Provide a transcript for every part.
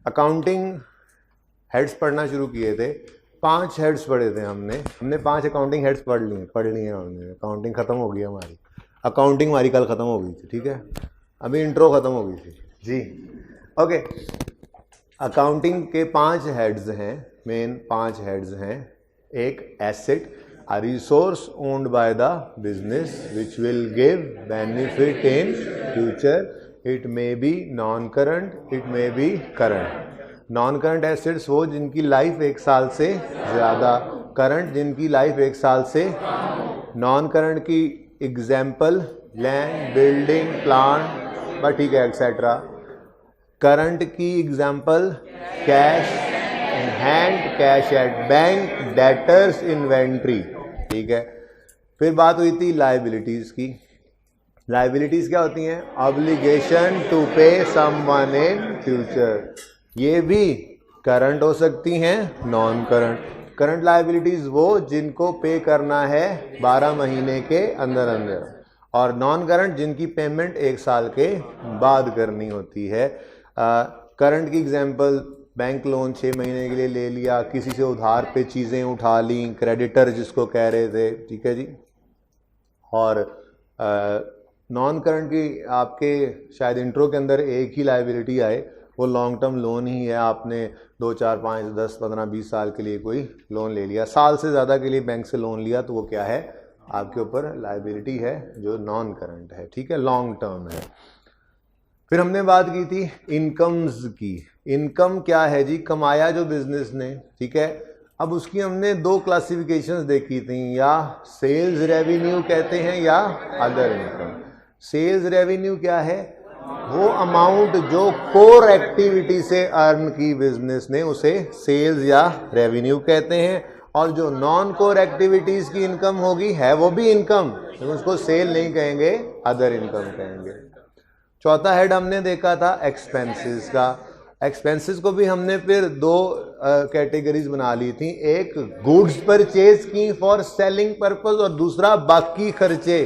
Accounting heads पढ़ना शुरू किए थे, 5 हेड्स पढ़े थे हमने 5 अकाउंटिंग हेड्स पढ़ लिए हमने। अकाउंटिंग ख़त्म हो गई हमारी, अकाउंटिंग हमारी कल ख़त्म हो गई थी, ठीक है, अभी इंट्रो ख़त्म हो गई थी जी। ओके, अकाउंटिंग के 5 हेड्स हैं, मेन 5 हेड्स हैं। एक asset, a resource owned by the business which will give benefit in future. It may be non-current, it may be current. Non-current assets वो जिनकी लाइफ 1 साल से ज़्यादा, करंट जिनकी लाइफ 1 साल से। नॉन-करंट की example land, building, plant, but ठीक है, एक्सेट्रा। करंट की example cash in hand, cash at bank, debtors, inventory, ठीक है। फिर बात हुई थी लायबिलिटीज की। लायबिलिटीज क्या होती हैं? ऑब्लिगेशन टू पे समवन इन फ्यूचर। ये भी करंट हो सकती हैं, नॉन करंट। करंट लायबिलिटीज वो जिनको पे करना है 12 महीने के अंदर अंदर, और नॉन करंट जिनकी पेमेंट 1 साल के बाद करनी होती है। करंट की एग्जांपल, बैंक लोन 6 महीने के लिए ले लिया, किसी से उधार पे चीज़ें उठा ली, क्रेडिटर जिसको कह रहे थे, ठीक है जी। और नॉन करंट की आपके शायद इंट्रो के अंदर एक ही लायबिलिटी आए, वो लॉन्ग टर्म लोन ही है। आपने 2, 4, 5, 10, 15, 20 साल के लिए कोई लोन ले लिया, साल से ज़्यादा के लिए बैंक से लोन लिया, तो वो क्या है? आपके ऊपर लायबिलिटी है जो नॉन करंट है, ठीक है, लॉन्ग टर्म है। फिर हमने बात की थी इनकम्स की। इनकम क्या है जी? कमाया जो बिजनेस ने, ठीक है। अब उसकी हमने 2 क्लासिफिकेशंस देखी थी, या सेल्स रेवेन्यू कहते हैं या अदर इनकम। सेल्स रेवेन्यू क्या है? वो अमाउंट जो कोर एक्टिविटी से अर्न की बिजनेस ने, उसे सेल्स या रेवेन्यू कहते हैं। और जो नॉन कोर एक्टिविटीज की इनकम होगी, है वो भी इनकम, तो उसको सेल नहीं कहेंगे, अदर इनकम कहेंगे। चौथा हेड हमने देखा था एक्सपेंसेस का। एक्सपेंसेस को भी हमने फिर 2 कैटेगरीज बना ली थी, एक गुड्स परचेज की फॉर सेलिंग पर्पस, और दूसरा बाकी खर्चे।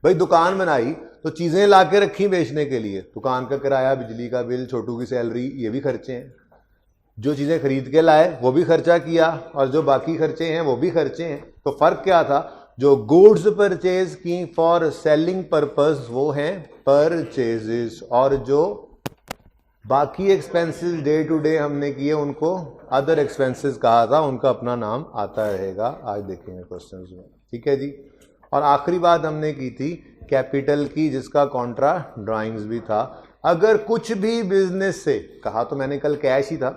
भाई दुकान बनाई तो चीजें ला के रखी बेचने के लिए, दुकान का किराया, बिजली का बिल, छोटू की सैलरी, ये भी खर्चे हैं। जो चीजें खरीद के लाए वो भी खर्चा किया, और जो बाकी खर्चे हैं वो भी खर्चे हैं। तो फर्क क्या था? जो गुड्स परचेज की फॉर सेलिंग पर्पस वो हैं परचेजेस, और जो बाकी एक्सपेंसेस डे टू डे हमने किए उनको अदर एक्सपेंसेस कहा था, उनका अपना नाम आता रहेगा, आज देखेंगे क्वेश्चंस में, ठीक है जी। और आखिरी बात हमने की थी कैपिटल की, जिसका कॉन्ट्रा ड्राइंग्स भी था। अगर कुछ भी बिजनेस से, कहा तो मैंने कल कैश ही था,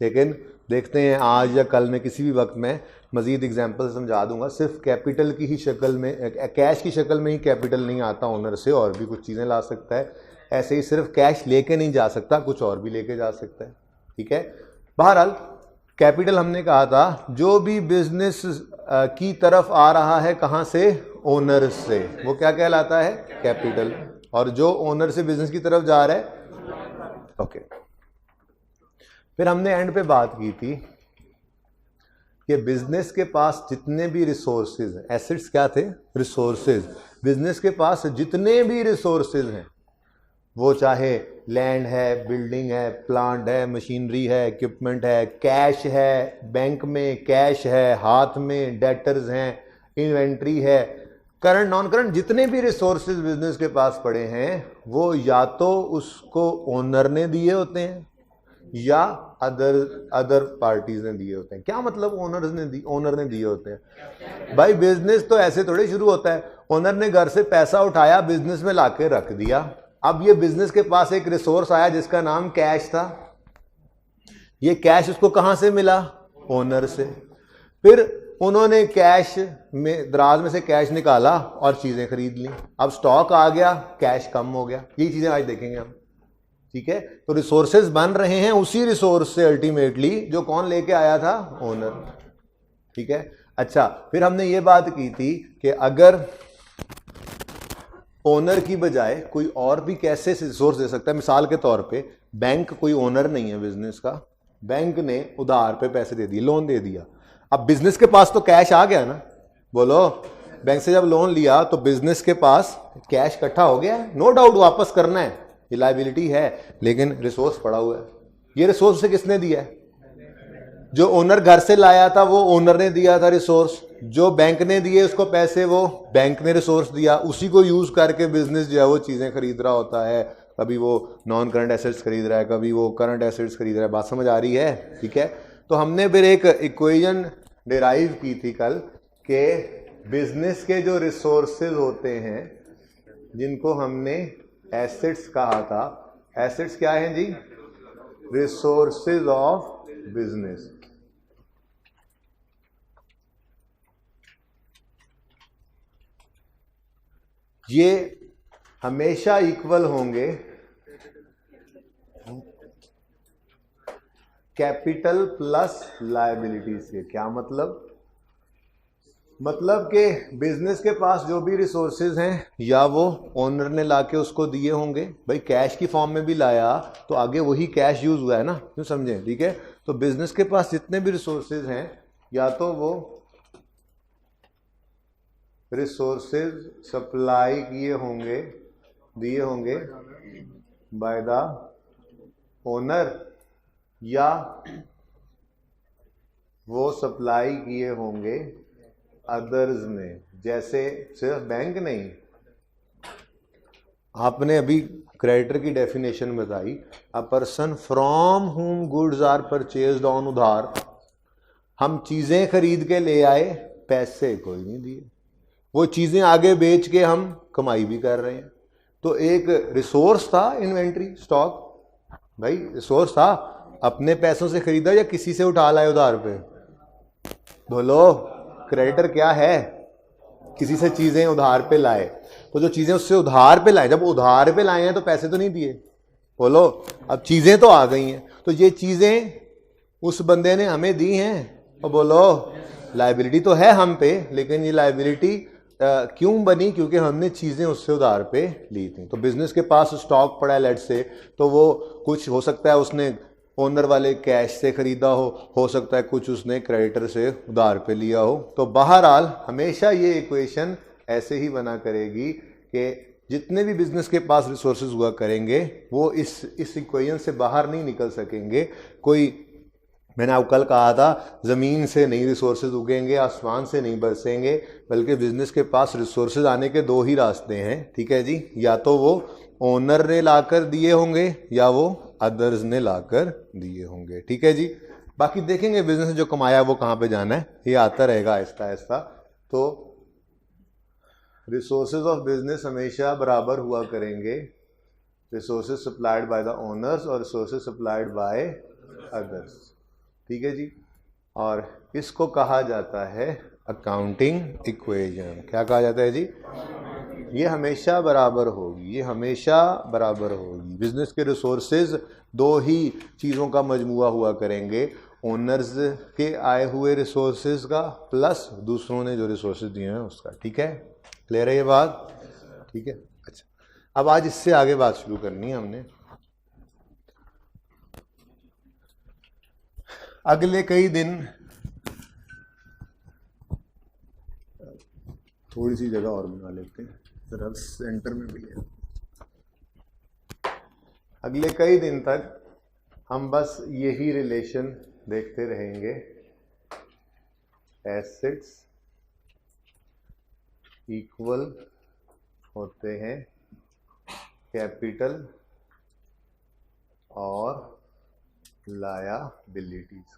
लेकिन देखते हैं आज या कल में किसी भी वक्त में मजीद एग्जाम्पल समझा दूंगा। सिर्फ कैपिटल की ही शक्ल में, कैश की शक्ल में ही कैपिटल नहीं आता ओनर से, और भी कुछ चीज़ें ला सकता है। ऐसे ही सिर्फ कैश लेके नहीं जा सकता, कुछ और भी लेके जा सकता है, ठीक है। बहरहाल कैपिटल हमने कहा था जो भी बिजनेस की तरफ आ रहा है, कहाँ से? ओनर से, वो क्या कहलाता है? कैपिटल। और जो ओनर से बिजनेस की तरफ जा रहा है, ओके। फिर हमने एंड पे बात की थी कि बिजनेस के पास जितने भी रिसोर्सेज, एसेट्स क्या थे? रिसोर्सेज। बिजनेस के पास जितने भी रिसोर्सेज हैं, वो चाहे लैंड है, बिल्डिंग है, प्लांट है, मशीनरी है, इक्विपमेंट है, कैश है, बैंक में कैश है, हाथ में डेटर्स हैं, इन्वेंट्री है, करंट नॉन करंट, जितने भी रिसोर्सेज बिजनेस के पास पड़े हैं, वो या तो उसको ओनर ने दिए होते हैं या अदर पार्टीज ने दिए होते हैं। क्या मतलब ओनर ने दिए होते हैं? भाई बिजनेस तो ऐसे थोड़े शुरू होता है, ओनर ने घर से पैसा उठाया, बिजनेस में लाके रख दिया। अब ये बिजनेस के पास एक रिसोर्स आया जिसका नाम कैश था। ये कैश उसको कहां से मिला? ओनर से। फिर उन्होंने कैश में, दराज में से कैश निकाला और चीजें खरीद ली। अब स्टॉक आ गया, कैश कम हो गया। ये चीजें आज देखेंगे हम, ठीक है। तो रिसोर्सेज बन रहे हैं उसी रिसोर्स से अल्टीमेटली, जो कौन लेके आया था? ओनर, ठीक है। अच्छा, फिर हमने ये बात की थी कि अगर ओनर की बजाय कोई और भी कैसे रिसोर्स दे सकता है। मिसाल के तौर पे बैंक कोई ओनर नहीं है बिजनेस का, बैंक ने उधार पे पैसे दे दिए, लोन दे दिया। अब बिजनेस के पास तो कैश आ गया ना, बोलो, बैंक से जब लोन लिया तो बिजनेस के पास कैश इकट्ठा हो गया, नो डाउट वापस करना है, ये लाइबिलिटी है लेकिन रिसोर्स पड़ा हुआ है। ये रिसोर्स उसे किसने दिया है? जो ओनर घर से लाया था वो ओनर ने दिया था रिसोर्स, जो बैंक ने दिए उसको पैसे वो बैंक ने रिसोर्स दिया, उसी को यूज करके बिजनेस जो है वो चीजें खरीद रहा होता है। कभी वो नॉन करंट एसेट्स खरीद रहा है, कभी वो करंट एसेट्स खरीद रहा है। बात समझ आ रही है? ठीक है। तो हमने फिर एक इक्वेशन डिराइव की थी कल के बिजनेस के जो रिसोर्सेज होते हैं जिनको हमने एसेट्स कहा था, एसेट्स क्या हैं जी? Resources of business. ये हमेशा इक्वल होंगे कैपिटल प्लस लायबिलिटी से। क्या मतलब? मतलब कि बिजनेस के पास जो भी रिसोर्सेज हैं या वो ओनर ने लाके उसको दिए होंगे, भाई कैश की फॉर्म में भी लाया तो आगे वही कैश यूज हुआ है ना, क्यों समझे? ठीक है। तो बिजनेस के पास जितने भी रिसोर्सेज हैं या तो वो रिसोर्सेज सप्लाई किए होंगे, दिए होंगे बाय द ओनर, या वो सप्लाई किए होंगे अदर्स ने। जैसे सिर्फ बैंक नहीं, आपने अभी क्रेडिटर की डेफिनेशन बताई, अ पर्सन फ्रॉम हुम गुड्स आर परचेज्ड ऑन उधार। हम चीजें खरीद के ले आए, पैसे कोई नहीं दिए, वो चीजें आगे बेच के हम कमाई भी कर रहे हैं। तो एक रिसोर्स था इन्वेंट्री स्टॉक, भाई रिसोर्स था, अपने पैसों से खरीदा या किसी से उठा लाए उधार पे? बोलो, क्रेडिटर क्या है? किसी से चीजें उधार पे लाए। तो जो चीजें उससे उधार पे लाए, जब उधार पे लाए हैं तो पैसे तो नहीं दिए। बोलो, अब चीजें तो आ गई हैं, तो ये चीजें उस बंदे ने हमें दी हैं, और बोलो लायबिलिटी तो है हम पे, लेकिन ये लायबिलिटी क्यों बनी? क्योंकि हमने चीजें उससे उधार पे ली थी। तो बिजनेस के पास स्टॉक पड़ा है लेट से, तो वो कुछ हो सकता है उसने ओनर वाले कैश से खरीदा हो सकता है कुछ उसने क्रेडिटर से उधार पे लिया हो। तो बहरहाल हमेशा ये इक्वेशन ऐसे ही बना करेगी कि जितने भी बिजनेस के पास रिसोर्सेज हुआ करेंगे वो इस इक्वेशन से बाहर नहीं निकल सकेंगे। कोई, मैंने आपको कल कहा था, जमीन से नहीं रिसोर्सेज उगेंगे, आसमान से नहीं बरसेंगे, बल्कि बिजनेस के पास रिसोर्सेज आने के दो ही रास्ते हैं। ठीक है जी, या तो वो ओनर ने लाकर दिए होंगे या वो अदर्स ने लाकर दिए होंगे। ठीक है जी। बाकी देखेंगे बिजनेस जो कमाया वो कहाँ पे जाना है, ये आता रहेगा आहिस्ता आहिस्ता। तो रिसोर्सेज ऑफ बिजनेस हमेशा बराबर हुआ करेंगे, resources supplied by the owners और रिसोर्सेज सप्लाइड बाय अदर्स। ठीक है जी। और इसको कहा जाता है अकाउंटिंग इक्वेशन। क्या कहा जाता है जी? ये हमेशा बराबर होगी, ये हमेशा बराबर होगी। बिजनेस के रिसोर्सेज दो ही चीज़ों का मजमुआ हुआ करेंगे, ओनर्स के आए हुए रिसोर्सेज का प्लस दूसरों ने जो रिसोर्सेज दिए हैं उसका। ठीक है, क्लियर है ये बात? ठीक है। अच्छा, अब आज इससे आगे बात शुरू करनी है हमने। अगले कई दिन, थोड़ी सी जगह और बना लेते हैं, जरा सेंटर में भी है। अगले कई दिन तक हम बस यही रिलेशन देखते रहेंगे, एसेट्स इक्वल होते हैं कैपिटल और लायबिलिटीज।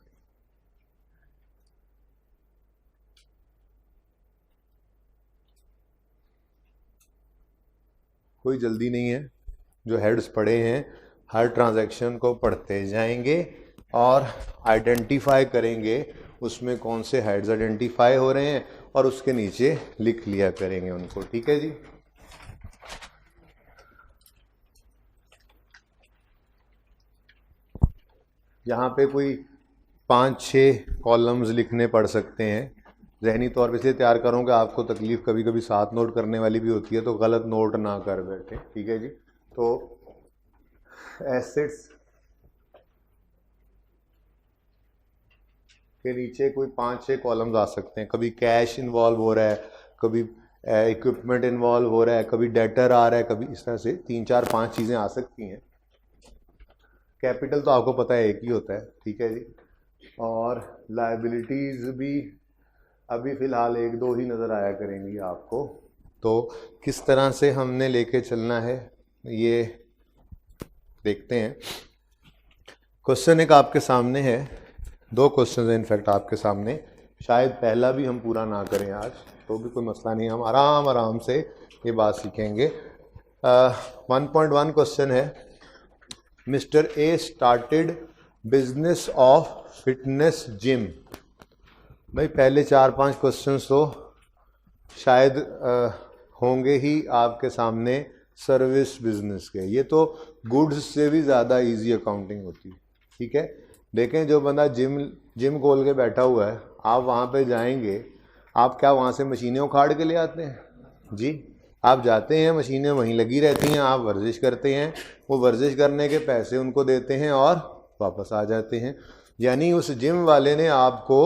कोई जल्दी नहीं है, जो हेड्स पढ़े हैं हर ट्रांजैक्शन को पढ़ते जाएंगे और आइडेंटिफाई करेंगे उसमें कौन से हेड्स आइडेंटिफाई हो रहे हैं और उसके नीचे लिख लिया करेंगे उनको। ठीक है जी। यहाँ पे कोई 5-6 कॉलम्स लिखने पड़ सकते हैं, जहनी तौर पे इसलिए तैयार करूँ कि आपको तकलीफ कभी कभी साथ नोट करने वाली भी होती है, तो गलत नोट ना कर बैठे। ठीक है जी। तो एसेट्स के नीचे कोई 5-6 कॉलम्स आ सकते हैं। कभी कैश इन्वॉल्व हो रहा है, कभी इक्विपमेंट इन्वॉल्व हो रहा है, कभी डेटर आ रहा है, कभी इस तरह से 3 4 5 चीज़ें आ सकती हैं। कैपिटल तो आपको पता है एक ही होता है, ठीक है जी। और लायबिलिटीज़ भी अभी फ़िलहाल 1 2 ही नज़र आया करेंगी आपको। तो किस तरह से हमने लेके चलना है ये देखते हैं। क्वेश्चन एक आपके सामने है, 2 क्वेश्चन हैं इनफैक्ट आपके सामने। शायद पहला भी हम पूरा ना करें आज, तो भी कोई मसला नहीं, हम आराम से ये बात सीखेंगे। 1.1 क्वेश्चन है, mister A started business of fitness gym. भाई पहले 4 5 क्वेश्चन तो शायद होंगे ही आपके सामने सर्विस बिजनेस के। ये तो गुड्स से भी ज़्यादा इजी अकाउंटिंग होती है, ठीक है। देखें जो बंदा जिम खोल के बैठा हुआ है, आप वहाँ पे जाएंगे, आप क्या वहाँ से मशीनें उखाड़ के ले आते हैं? जी, आप जाते हैं, मशीनें वहीं लगी रहती हैं, आप वर्जिश करते हैं, वो वर्जिश करने के पैसे उनको देते हैं और वापस आ जाते हैं। यानी उस जिम वाले ने आपको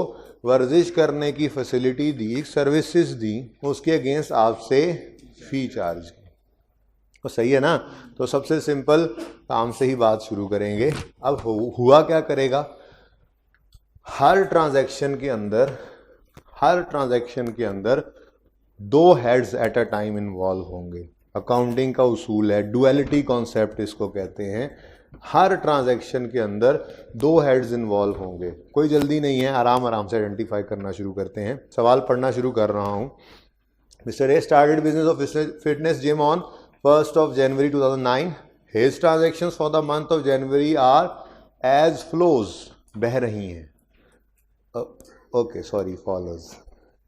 वर्जिश करने की फैसिलिटी दी, सर्विसेज दी, उसके अगेंस्ट आपसे फ़ी चार्ज की। तो सही है ना। तो सबसे सिंपल काम से ही बात शुरू करेंगे। अब हुआ क्या करेगा, हर ट्रांजैक्शन के अंदर 2 heads at a time involve होंगे। अकाउंटिंग का उसूल है, डुअलिटी कॉन्सेप्ट इसको कहते हैं। हर ट्रांजैक्शन के अंदर 2 हेड्स इन्वॉल्व होंगे। कोई जल्दी नहीं है, आराम से आइडेंटिफाई करना शुरू करते हैं। सवाल पढ़ना शुरू कर रहा हूँ। Mister A started business of fitness gym on 1st of January 2009. His transactions for the month of January are as flows. बह रही हैं। Okay sorry, follows.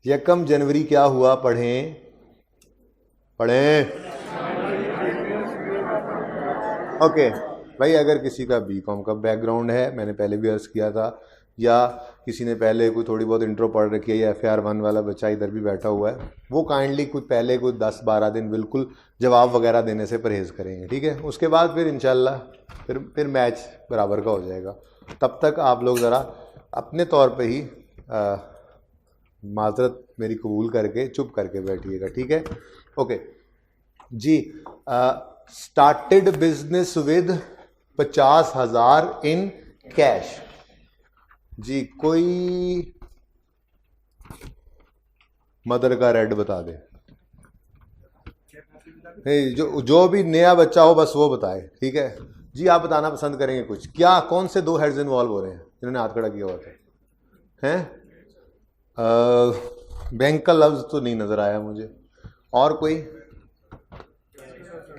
यकम जनवरी क्या हुआ, पढ़ें। ओके भाई, अगर किसी का बीकॉम का बैकग्राउंड है, मैंने पहले भी अर्ज किया था, या किसी ने पहले कोई थोड़ी बहुत इंट्रो पढ़ रखी है, या FAR 1 वाला बच्चा इधर भी बैठा हुआ है, वो काइंडली कुछ पहले कुछ 10 12 दिन बिल्कुल जवाब वगैरह देने से परहेज़ करेंगे, ठीक है। उसके बाद फिर इंशाल्लाह फिर मैच बराबर का हो जाएगा। तब तक आप लोग ज़रा अपने तौर पे ही माजरत मेरी कबूल करके चुप करके बैठिएगा, ठीक है। ओके जी। Started business with 50,000 in cash. जी, कोई मदर का रेड बता दे। नहीं, जो भी नया बच्चा हो बस वो बताए, ठीक है जी। आप बताना पसंद करेंगे कुछ, क्या कौन से 2 हेड्स इन्वॉल्व हो रहे हैं जिन्होंने हाथ खड़ा किया हुआ था? हैं? बैंक का लफ्ज तो नहीं नजर आया मुझे। और कोई?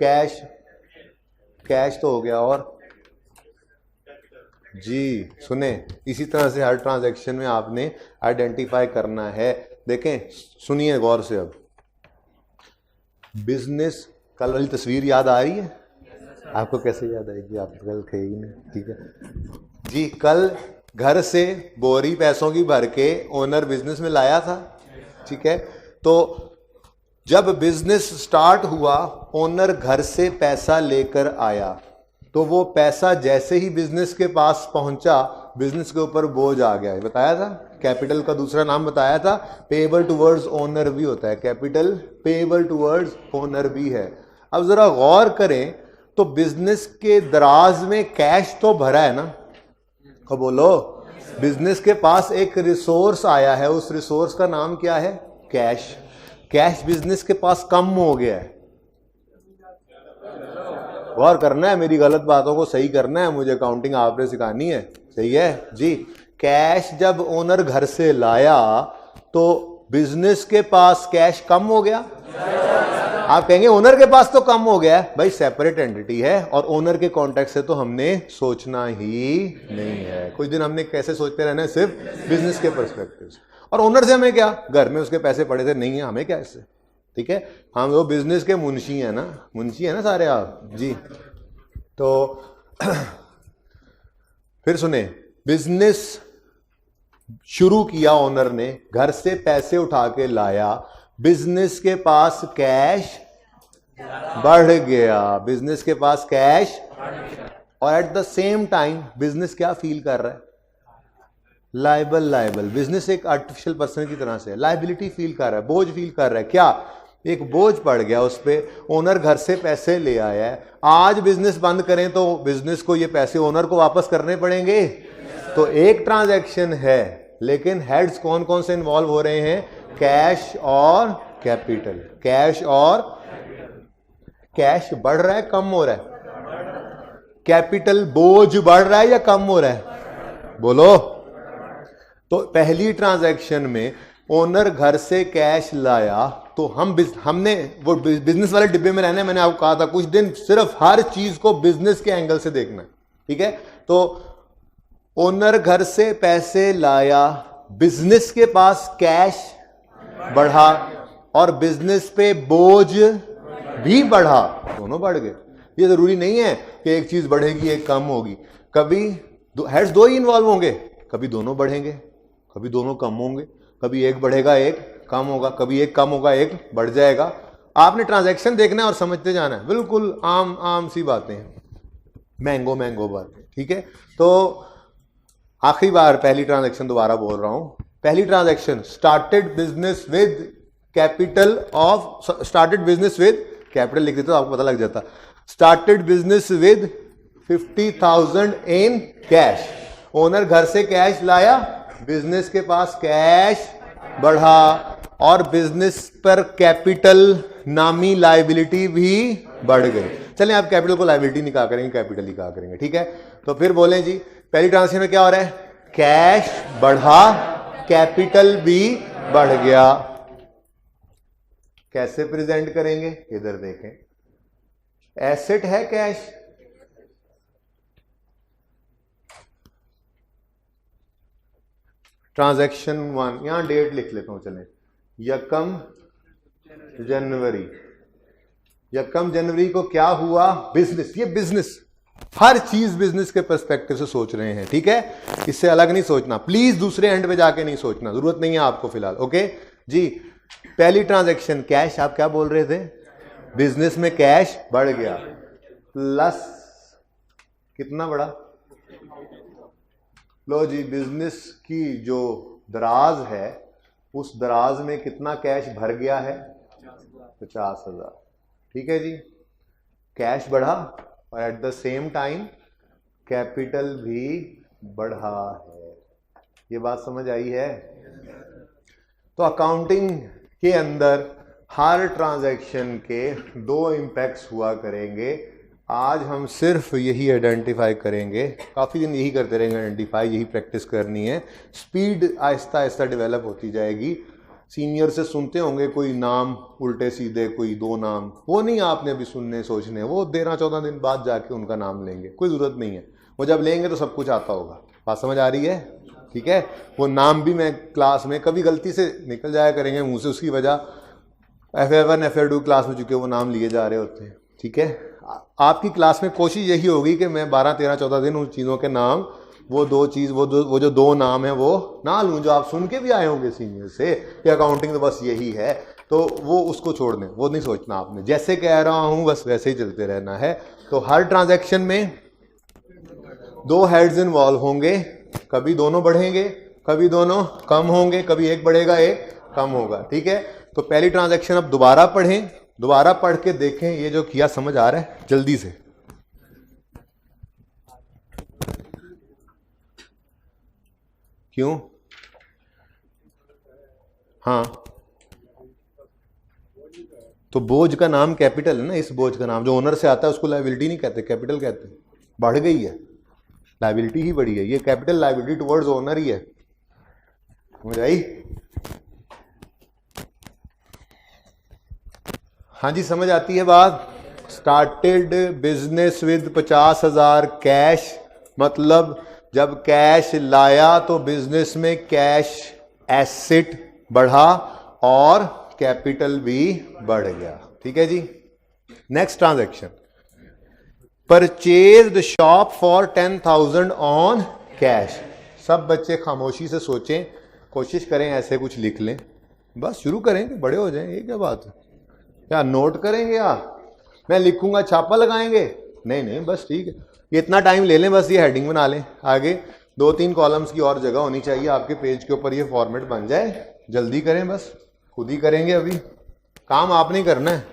कैश तो हो गया। और जी सुने, इसी तरह से हर ट्रांजैक्शन में आपने आइडेंटिफाई करना है। देखें, सुनिए गौर से। अब बिजनेस, कल वाली तस्वीर याद आ रही है आपको? कैसे याद आएगी, आप कल थे ही नहीं, ठीक है जी। कल घर से बोरी पैसों की भर के ओनर बिजनेस में लाया था, ठीक है। तो जब बिजनेस स्टार्ट हुआ, ओनर घर से पैसा लेकर आया, तो वो पैसा जैसे ही बिजनेस के पास पहुंचा, बिजनेस के ऊपर बोझ आ गया। बताया था, कैपिटल का दूसरा नाम बताया था, पेएबल टुवर्ड्स ओनर भी होता है। कैपिटल पेएबल टुवर्ड्स ओनर भी है। अब जरा गौर करें तो बिजनेस के दराज में कैश तो भरा है ना। अब बोलो, बिजनेस के पास एक रिसोर्स आया है, उस रिसोर्स का नाम क्या है? कैश। कैश बिजनेस के पास कम हो गया है। गौर करना है, मेरी गलत बातों को सही करना है, मुझे अकाउंटिंग आपने सिखानी है, सही है जी। कैश जब ओनर घर से लाया तो बिजनेस के पास कैश कम हो गया। आप कहेंगे ओनर के पास तो कम हो गया, भाई सेपरेट एंटिटी है और ओनर के कॉन्टेक्स्ट से तो हमने सोचना ही नहीं है। कुछ दिन हमने कैसे सोचते रहना है, सिर्फ बिजनेस के पर्सपेक्टिव से। और ओनर से हमें क्या, घर में उसके पैसे पड़े थे, नहीं है, हमें क्या इससे, ठीक है। हम वो बिजनेस के मुंशी हैं ना सारे आप जी। तो फिर सुने, बिजनेस शुरू किया ओनर ने, घर से पैसे उठा के लाया, बिजनेस के पास कैश बढ़ गया, बिजनेस के पास कैश, और at the same time business क्या फील कर रहा है? लायबल। बिजनेस एक आर्टिफिशियल पर्सन की तरह से लायबिलिटी फील कर रहा है, बोझ फील कर रहा है। क्या? एक बोझ पड़ गया उस पर, ओनर घर से पैसे ले आया है। आज बिजनेस बंद करें तो बिजनेस को ये पैसे ओनर को वापस करने पड़ेंगे। तो एक ट्रांजैक्शन है, लेकिन हेड्स कौन कौन से इन्वॉल्व हो रहे हैं? कैश और कैपिटल। कैश और कैश बढ़ रहा है कम हो रहा है? कैपिटल बोझ बढ़ रहा है या कम हो रहा है? बोलो। तो पहली ट्रांजैक्शन में ओनर घर से कैश लाया, तो हमने वो बिजनेस वाले डिब्बे में रहना है। मैंने आपको कहा था कुछ दिन सिर्फ हर चीज को बिजनेस के एंगल से देखना है, ठीक है? तो ओनर घर से पैसे लाया, बिजनेस के पास कैश बढ़ा और बिजनेस पे बोझ भी बढ़ा, दोनों बढ़ गए। ये जरूरी नहीं है कि एक चीज बढ़ेगी एक कम होगी। कभी हेड्स दो ही इन्वॉल्व होंगे, कभी दोनों बढ़ेंगे, कभी दोनों कम होंगे, कभी एक बढ़ेगा एक कम होगा, कभी एक कम होगा एक बढ़ जाएगा। आपने ट्रांजैक्शन देखना है और समझते जाना है। बिल्कुल आम सी बातें हैं, मैंगो बातें, ठीक है? तो आखिरी बार पहली ट्रांजैक्शन दोबारा बोल रहा हूं। पहली transaction started business with capital of, started business with capital लिख देते तो आपको पता लग जाता। Started business with 50,000 in cash. Owner घर से कैश लाया, बिजनेस के पास कैश बढ़ा और बिजनेस पर कैपिटल नामी लायबिलिटी भी बढ़ गई। चलें आप कैपिटल को लायबिलिटी नहीं कहा करेंगे, कैपिटल ही कहा करेंगे, ठीक है? तो फिर बोलें जी, पहली ट्रांजेक्शन में क्या हो रहा है? कैश बढ़ा, कैपिटल भी बढ़ गया। कैसे प्रेजेंट करेंगे? इधर देखें, एसेट है कैश, ट्रांजैक्शन 1, यहां डेट लिख लेता हूं, चलें, यकम जनवरी। यकम जनवरी को क्या हुआ? बिजनेस, ये बिजनेस, हर चीज बिजनेस के पर्सपेक्टिव से सोच रहे हैं, ठीक है? इससे अलग नहीं सोचना, प्लीज दूसरे एंड पे जाके नहीं सोचना, जरूरत नहीं है आपको फिलहाल, ओके जी? पहली ट्रांजैक्शन कैश, आप क्या बोल रहे थे? बिजनेस में कैश बढ़ गया, प्लस कितना बढ़ा? लो जी, बिजनेस की जो दराज है उस दराज में कितना कैश भर गया है? 50,000, ठीक है जी? कैश बढ़ा और at the same time capital भी बढ़ा है। ये बात समझ आई है? तो अकाउंटिंग के अंदर हर ट्रांजैक्शन के दो इंपैक्ट्स हुआ करेंगे। आज हम सिर्फ यही आइडेंटिफाई करेंगे, काफ़ी दिन यही करते रहेंगे आइडेंटिफाई, यही प्रैक्टिस करनी है। स्पीड आहिस्ता आहिस्ता डेवलप होती जाएगी। सीनियर से सुनते होंगे कोई नाम उल्टे सीधे, कोई दो नाम, वो नहीं आपने अभी सुनने सोचने, वो 13-14 दिन बाद जाके उनका नाम लेंगे, कोई ज़रूरत नहीं है। वो जब लेंगे तो सब कुछ आता होगा। बात समझ आ रही है? ठीक है? वो नाम भी मैं क्लास में कभी गलती से निकल जाया करेंगे मुँह से, उसकी वजह FA1 FA2 क्लास में चुके वो नाम लिए जा रहे होते हैं, ठीक है? आपकी क्लास में कोशिश यही होगी कि मैं 12-13-14 दिन उन चीज़ों के नाम, वो जो दो नाम है वो ना लूँ जो आप सुन के भी आए होंगे सीनियर से कि अकाउंटिंग तो बस यही है, तो वो उसको छोड़ दें, वो नहीं सोचना आपने। जैसे कह रहा हूँ बस वैसे ही चलते रहना है। तो हर ट्रांजैक्शन में दो हेड्स इन्वॉल्व होंगे, कभी दोनों बढ़ेंगे, कभी दोनों कम होंगे, कभी एक बढ़ेगा एक कम होगा, ठीक है? तो पहली ट्रांजैक्शन अब दोबारा पढ़ें, दोबारा पढ़ के देखें ये जो किया समझ आ रहा है जल्दी से। क्यों? हाँ, तो बोझ का नाम कैपिटल है ना, इस बोझ का नाम जो ओनर से आता है उसको लायबिलिटी नहीं कहते, कैपिटल कहते हैं। बढ़ गई है, लायबिलिटी ही बढ़ी है, ये कैपिटल लायबिलिटी टुवर्ड्स ओनर ही है। समझ आई? हाँ जी, समझ आती है बात? स्टार्टेड बिजनेस विद 50,000 कैश, मतलब जब कैश लाया तो बिजनेस में कैश एसेट बढ़ा और कैपिटल भी बढ़ गया, ठीक है जी? Next transaction, purchased shop for 10,000 on cash. सब बच्चे खामोशी से सोचें, कोशिश करें ऐसे कुछ लिख लें, बस शुरू करेंगे, बड़े हो जाएं, ये क्या बात है? क्या नोट करेंगे या मैं लिखूंगा छापा लगाएंगे? नहीं, बस ठीक है, ये इतना टाइम ले लें, बस ये हेडिंग बना लें। आगे 2-3 कॉलम्स की और जगह होनी चाहिए आपके पेज के ऊपर, ये फॉर्मेट बन जाए। जल्दी करें, बस खुद ही करेंगे अभी। काम आपने करना है।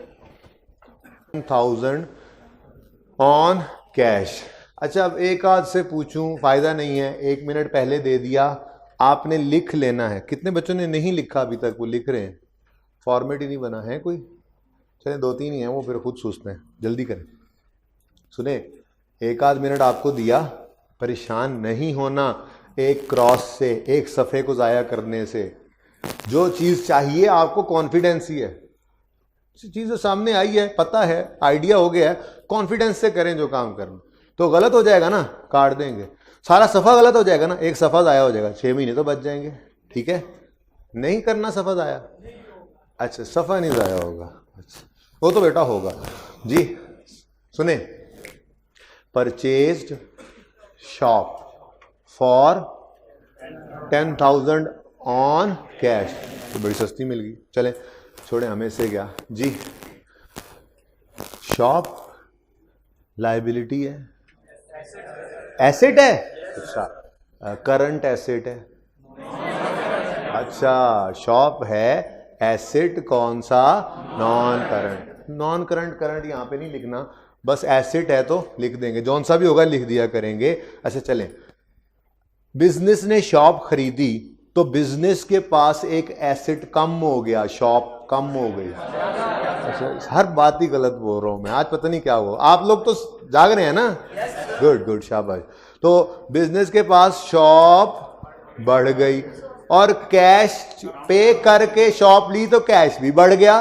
1000 ऑन कैश। अच्छा, अब एक आध से पूछूं, फायदा नहीं है, 1 मिनट पहले दे दिया, आपने लिख लेना है। कितने बच्चों ने नहीं लिखा अभी तक? वो लिख रहे हैं, फॉर्मेट ही नहीं बना है कोई। चले 2-3 ही हैं, वो फिर खुद सोचते हैं, जल्दी करें। सुने, 1 आध मिनट आपको दिया, परेशान नहीं होना एक क्रॉस से, एक सफ़े को ज़ाया करने से। जो चीज़ चाहिए आपको कॉन्फिडेंस ही है, चीज़ जो सामने आई है, पता है, आइडिया हो गया है, कॉन्फिडेंस से करें जो काम करना। तो गलत हो जाएगा ना, काट देंगे। सारा सफ़ा गलत हो जाएगा ना, एक सफ़ा ज़ाया हो जाएगा, 6 महीने तो बच जाएंगे। ठीक है, नहीं करना सफ़ा ज़ाया। अच्छा, सफ़ा नहीं ज़ाया होगा, अच्छा वो तो बेटा होगा जी। सुने, purchased shop for 10,000 on cash, तो बड़ी सस्ती मिल गई। चले छोड़े, हमें से क्या जी। शॉप लायबिलिटी है, एसेट है, अच्छा करंट एसेट है। अच्छा, शॉप है एसेट, कौन सा? Non current. Non current, current यहां पे नहीं लिखना, बस एसेट है तो लिख देंगे, जौन सा भी होगा लिख दिया करेंगे। अच्छा चलें, बिजनेस ने शॉप खरीदी तो बिजनेस के पास एक एसेट कम हो गया, शॉप कम हो गई। अच्छा, हर बात ही गलत बोल रहा हूं मैं आज, पता नहीं क्या हुआ। आप लोग तो जाग रहे हैं ना? गुड गुड, शाबाश। तो बिजनेस के पास शॉप बढ़ गई और कैश पे करके शॉप ली तो कैश भी बढ़ गया।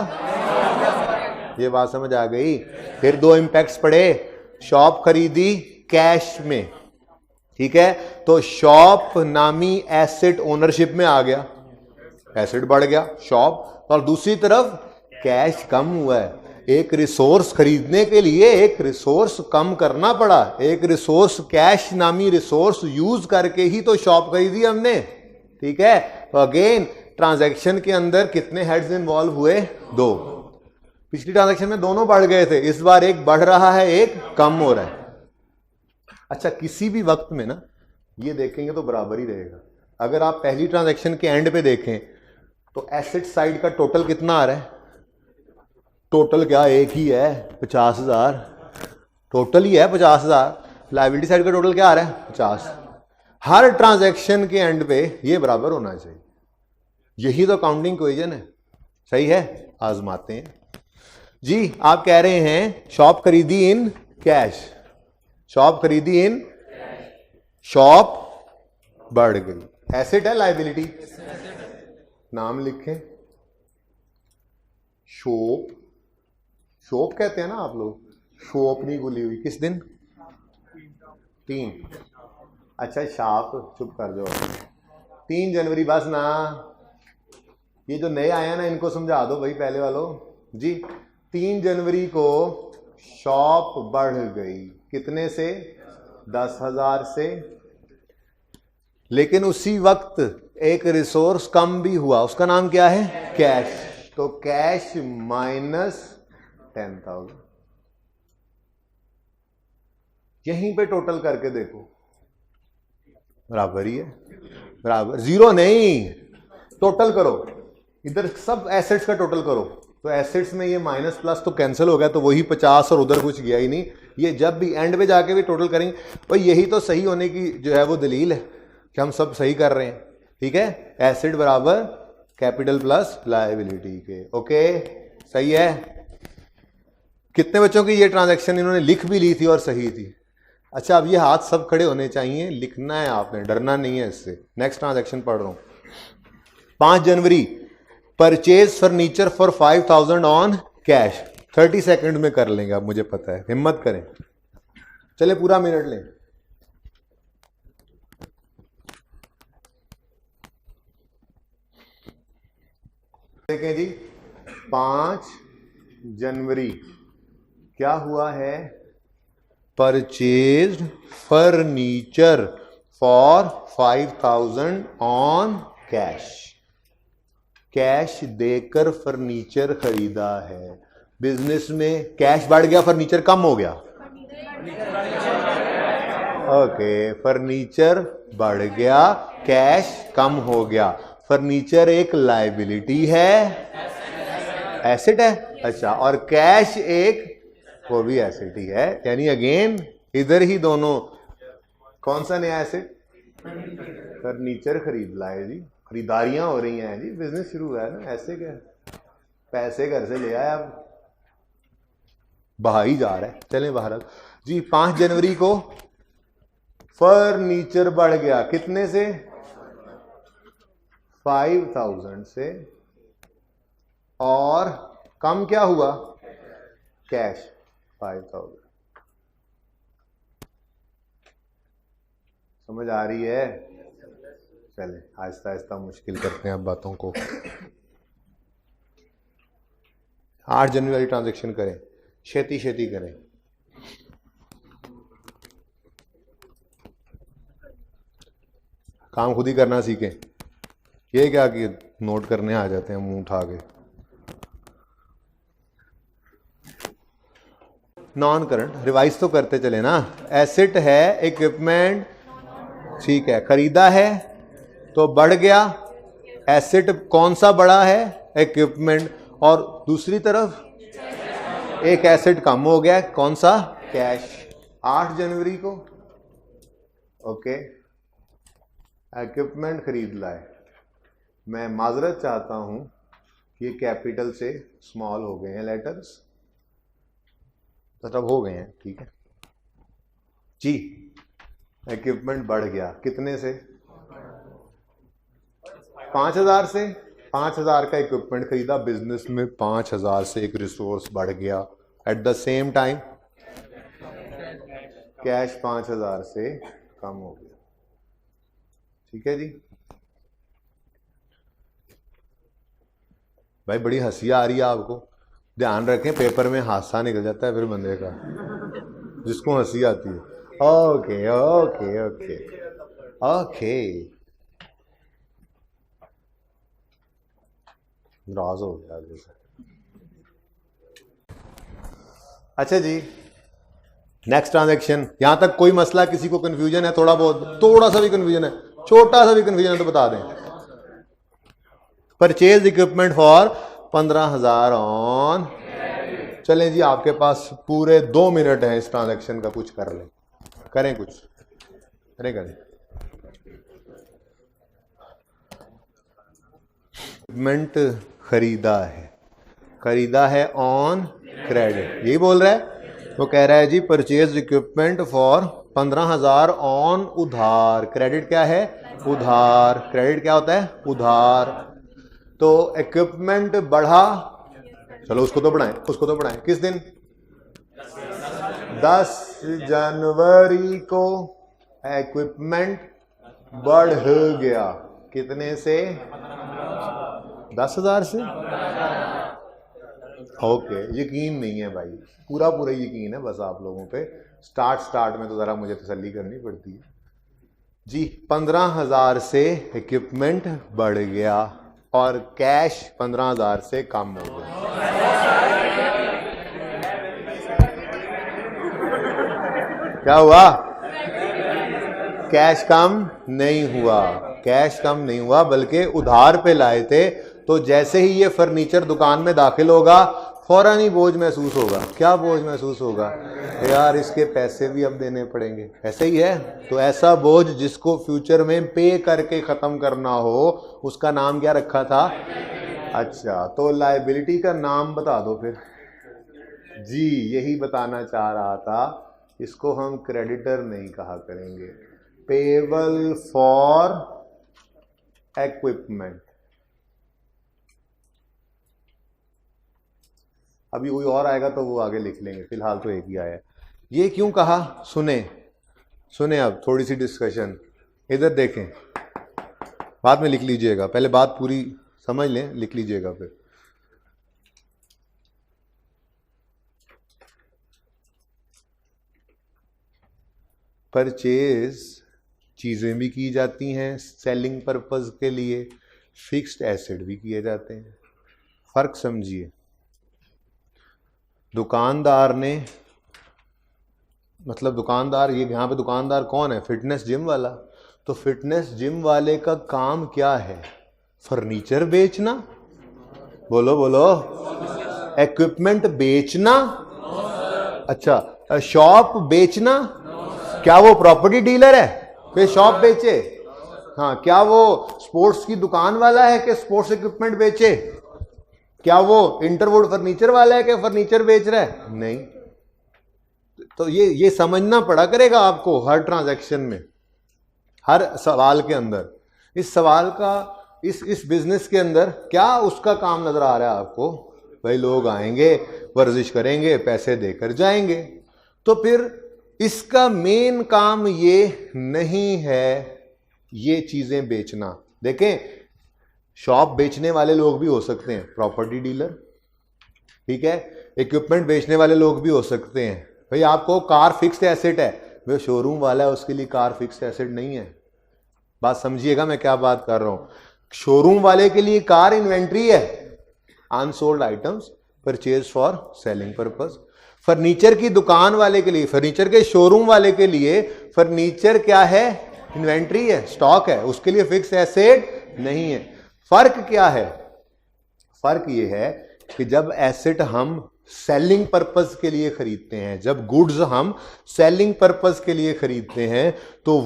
ये बात समझ आ गई? फिर 2 इंपैक्ट्स पड़े, शॉप खरीदी कैश में, ठीक है, तो शॉप नामी एसेट ओनरशिप में आ गया, एसेट बढ़ गया शॉप, और दूसरी तरफ कैश कम हुआ है। एक रिसोर्स खरीदने के लिए एक रिसोर्स कम करना पड़ा, एक रिसोर्स कैश नामी रिसोर्स यूज करके ही तो शॉप खरीदी हमने। ठीक है, तो अगेन ट्रांजैक्शन के अंदर कितने हेड्स इन्वॉल्व हुए? 2। पिछली ट्रांजैक्शन में दोनों बढ़ गए थे, इस बार एक बढ़ रहा है, एक कम हो रहा है। अच्छा, किसी भी वक्त में ना ये देखेंगे तो बराबर ही रहेगा। अगर आप पहली ट्रांजैक्शन के एंड पे देखें तो एसेट साइड का टोटल कितना आ रहा है? टोटल क्या एक ही है, 50,000 टोटल ही है, 50,000। लायबिलिटी साइड का टोटल क्या आ रहा है? 50। हर ट्रांजैक्शन के एंड पे ये बराबर होना चाहिए, यही तो अकाउंटिंग इक्वेशन है। सही है, आजमाते हैं जी। आप कह रहे हैं शॉप खरीदी इन कैश, शॉप खरीदी इन, शॉप बढ़ गई, एसेट है लायबिलिटी, नाम लिखें शॉप, शॉप कहते हैं ना आप लोग, शॉप नहीं खुली हुई किस दिन? 3। अच्छा शाप, चुप कर जाओ, 3 जनवरी बस ना। ये जो नए आए हैं ना इनको समझा दो भाई, पहले वालों जी। 3 जनवरी को शॉप बढ़ गई, कितने से? 10,000 से। लेकिन उसी वक्त एक रिसोर्स कम भी हुआ, उसका नाम क्या है? कैश। तो कैश माइनस 10,000। यहीं पे टोटल करके देखो, बराबर ही है, बराबर, जीरो नहीं, टोटल करो, इधर सब एसेट्स का टोटल करो। तो एसेट्स में ये माइनस प्लस तो कैंसिल हो गया, तो वही 50 और उधर कुछ गया ही नहीं। ये जब भी एंड में जाके भी टोटल करेंगे, भाई यही तो सही होने की जो है वो दलील है कि हम सब सही कर रहे हैं। ठीक है, एसेट बराबर कैपिटल प्लस लायबिलिटी के। ओके, सही है। कितने बच्चों की ये ट्रांजैक्शन इन्होंने लिख भी ली थी और सही थी? अच्छा, अब ये हाथ सब खड़े होने चाहिए, लिखना है आपने, डरना नहीं है इससे। नेक्स्ट ट्रांजैक्शन पढ़ रहा हूं। 5 जनवरी, purchase furniture for 5,000 on cash. 30 second में कर लेंगे, अब मुझे पता है, हिम्मत करें। चले पूरा मिनट लें। देखें जी, 5 जनवरी क्या हुआ है? Purchased furniture for 5,000 on cash. Cash देकर फर्नीचर खरीदा है। बिजनेस में कैश बढ़ गया, फर्नीचर कम हो गया। ओके, फर्नीचर बढ़ गया, कैश कम हो गया। फर्नीचर एक लायबिलिटी है, एसेट है। अच्छा, और कैश एक, वो भी एसेट ही है। यानी अगेन इधर ही दोनों, कौन सा नया एसेट? फर्नीचर खरीद लाए जी, खरीदारियां हो रही हैं जी, बिजनेस शुरू हुआ है ना। ऐसे क्या, पैसे घर से ले आए, अब बहा ही जा रहा है। चलें बहरहाल जी, 5 जनवरी को फर्नीचर बढ़ गया कितने से? 5000 से। और कम क्या हुआ? कैश 5000। समझ आ रही है? चले आहिस्ता आहिस्ता मुश्किल करते हैं अब बातों को। 8 जनवरी वाली ट्रांजेक्शन करें, छेती छेती करें। काम खुद ही करना सीखें। ये क्या कि नोट करने आ जाते हैं मुंह उठा के। नॉन करंट रिवाइज तो करते चले ना। एसेट है, इक्विपमेंट, ठीक है, खरीदा है तो बढ़ गया। एसेट कौन सा बड़ा है? इक्विपमेंट। और दूसरी तरफ एक एसेट कम हो गया, कौन सा? कैश। 8 जनवरी को ओके, इक्विपमेंट खरीद लाए। मैं माजरत चाहता हूं कि ये कैपिटल से स्मॉल हो गए हैं लेटर्स, मतलब हो गए हैं, ठीक है जी। इक्विपमेंट बढ़ गया कितने से? 5000 से। 5000 का इक्विपमेंट खरीदा, बिजनेस में 5000 से एक रिसोर्स बढ़ गया। At the same time cash 5000 से कम हो गया, ठीक है जी। भाई बड़ी हंसी आ रही है आपको, ध्यान रखें पेपर में हादसा निकल जाता है फिर बंदे का, जिसको हंसी आती है। ओके ओके ओके ओके, नाराज हो गया जैसे। अच्छा जी, नेक्स्ट ट्रांजैक्शन। यहां तक कोई मसला, किसी को कंफ्यूजन है? थोड़ा बहुत, थोड़ा सा भी कंफ्यूजन है, छोटा सा भी कंफ्यूजन है तो बता दें। Purchase equipment for 15,000 on. चलें जी, आपके पास पूरे 2 मिनट हैं इस ट्रांजैक्शन का, कुछ कर लें, करें कुछ, करें। इक्विपमेंट खरीदा है ऑन क्रेडिट, यही बोल रहा है। वो कह रहा है जी परचेज इक्विपमेंट फॉर 15,000 ऑन उधार। क्रेडिट क्या है? उधार। क्रेडिट क्या होता है? उधार। तो इक्विपमेंट बढ़ा, चलो उसको तो बढ़ाएं। किस दिन? 10 जनवरी को इक्विपमेंट बढ़ गया कितने से? 10,000 से। ओके, यकीन नहीं है भाई, पूरा यकीन है बस आप लोगों पे। स्टार्ट में तो जरा मुझे तसल्ली करनी पड़ती है जी। 15,000 से इक्विपमेंट बढ़ गया और कैश 15,000 से कम हो गया। क्या हुआ? कैश कम नहीं हुआ, बल्कि उधार पे लाए थे। तो जैसे ही ये फर्नीचर दुकान में दाखिल होगा, फौरन ही बोझ महसूस होगा। क्या बोझ महसूस होगा? यार इसके पैसे भी अब देने पड़ेंगे, ऐसे ही है। तो ऐसा बोझ जिसको फ्यूचर में पे करके ख़त्म करना हो, उसका नाम क्या रखा था? अच्छा, तो लायबिलिटी का नाम बता दो फिर जी। यही बताना चाह रहा था, इसको हम क्रेडिटर नहीं कहा करेंगे, पेबल फॉर इक्विपमेंट। अभी कोई और आएगा तो वो आगे लिख लेंगे, फिलहाल तो एक ही आया है। ये क्यों कहा? सुने अब थोड़ी सी डिस्कशन, इधर देखें, बाद में लिख लीजिएगा, पहले बात पूरी समझ लें, लिख लीजिएगा फिर। परचेज चीज़ें भी की जाती हैं सेलिंग पर्पस के लिए, फिक्स्ड एसेट भी किए जाते हैं। फर्क समझिए। दुकानदार ने, मतलब दुकानदार, ये यहाँ पे दुकानदार कौन है? फिटनेस जिम वाला। तो फिटनेस जिम वाले का काम क्या है? फर्नीचर बेचना। बोलो बोलो। इक्विपमेंट बेचना, अच्छा शॉप बेचना, क्या वो प्रॉपर्टी डीलर है कि शॉप बेचे? हाँ, क्या वो स्पोर्ट्स की दुकान वाला है कि स्पोर्ट्स इक्विपमेंट बेचे? क्या वो इंटरवुड फर्नीचर वाला है कि फर्नीचर बेच रहा है? नहीं। तो ये समझना पड़ा करेगा आपको हर ट्रांजैक्शन में, हर सवाल के अंदर। इस सवाल का, इस बिजनेस के अंदर क्या उसका काम नजर आ रहा है आपको? भाई लोग आएंगे, वर्जिश करेंगे, पैसे देकर जाएंगे। तो फिर इसका मेन काम ये नहीं है ये चीजें बेचना। देखें, शॉप बेचने वाले लोग भी हो सकते हैं प्रॉपर्टी डीलर, ठीक है, इक्विपमेंट बेचने वाले लोग भी हो सकते हैं। भाई आपको कार फिक्स्ड एसेट है, भाई शोरूम वाला है उसके लिए कार फिक्स्ड एसेट नहीं है। बात समझिएगा मैं क्या बात कर रहा हूं। शोरूम वाले के लिए कार इन्वेंट्री है, unsold items purchase for selling purpose. Furniture की दुकान वाले के लिए, फर्नीचर के शोरूम वाले के लिए फर्नीचर क्या है? इन्वेंट्री है, स्टॉक है, उसके लिए फिक्स एसेट नहीं है। फर्क क्या है? फर्क ये है कि जब एसेट हम सेलिंग पर्पस के लिए खरीदते हैं, जब गुड्स हम सेलिंग पर्पस के लिए खरीदते हैं, तो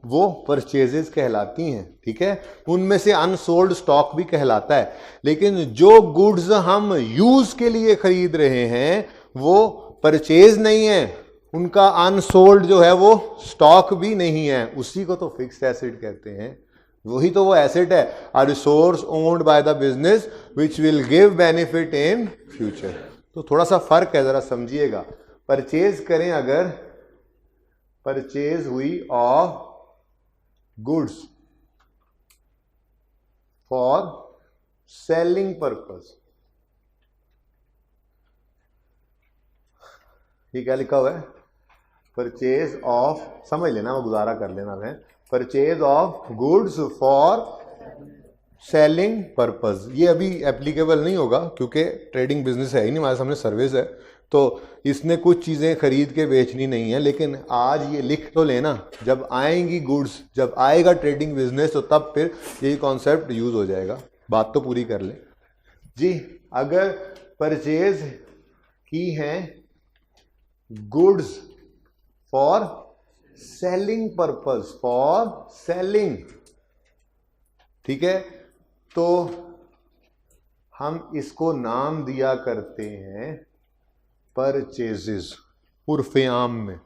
वो परचेजेस कहलाती हैं, ठीक है। उनमें से अनसोल्ड स्टॉक भी कहलाता है। लेकिन जो गुड्स हम यूज के लिए खरीद रहे हैं वो परचेज नहीं है, उनका अनसोल्ड जो है वो स्टॉक भी नहीं है, उसी को तो फिक्स्ड एसेट कहते हैं। वही तो वो एसेट है, a resource owned by the business which will give benefit in future. तो थोड़ा सा फर्क है, जरा समझिएगा। परचेज करें अगर, परचेज हुई of goods for selling purpose, ये क्या लिखा हुआ है? परचेज ऑफ, समझ लेना, वो गुजारा कर लेना है। Purchase of goods for selling purpose, ये अभी एप्लीकेबल नहीं होगा क्योंकि ट्रेडिंग बिजनेस है ही नहीं, हमारे सामने सर्विस है, तो इसने कुछ चीज़ें खरीद के बेचनी नहीं है। लेकिन आज ये लिख तो लेना, जब आएंगी गुड्स, जब आएगा ट्रेडिंग बिजनेस, तो तब फिर यही कॉन्सेप्ट यूज हो जाएगा। बात तो पूरी कर ले जी। अगर परचेज की है goods for selling purpose, for selling, ठीक है, तो हम इसको नाम दिया करते हैं परचेजेस उर्फे आम में,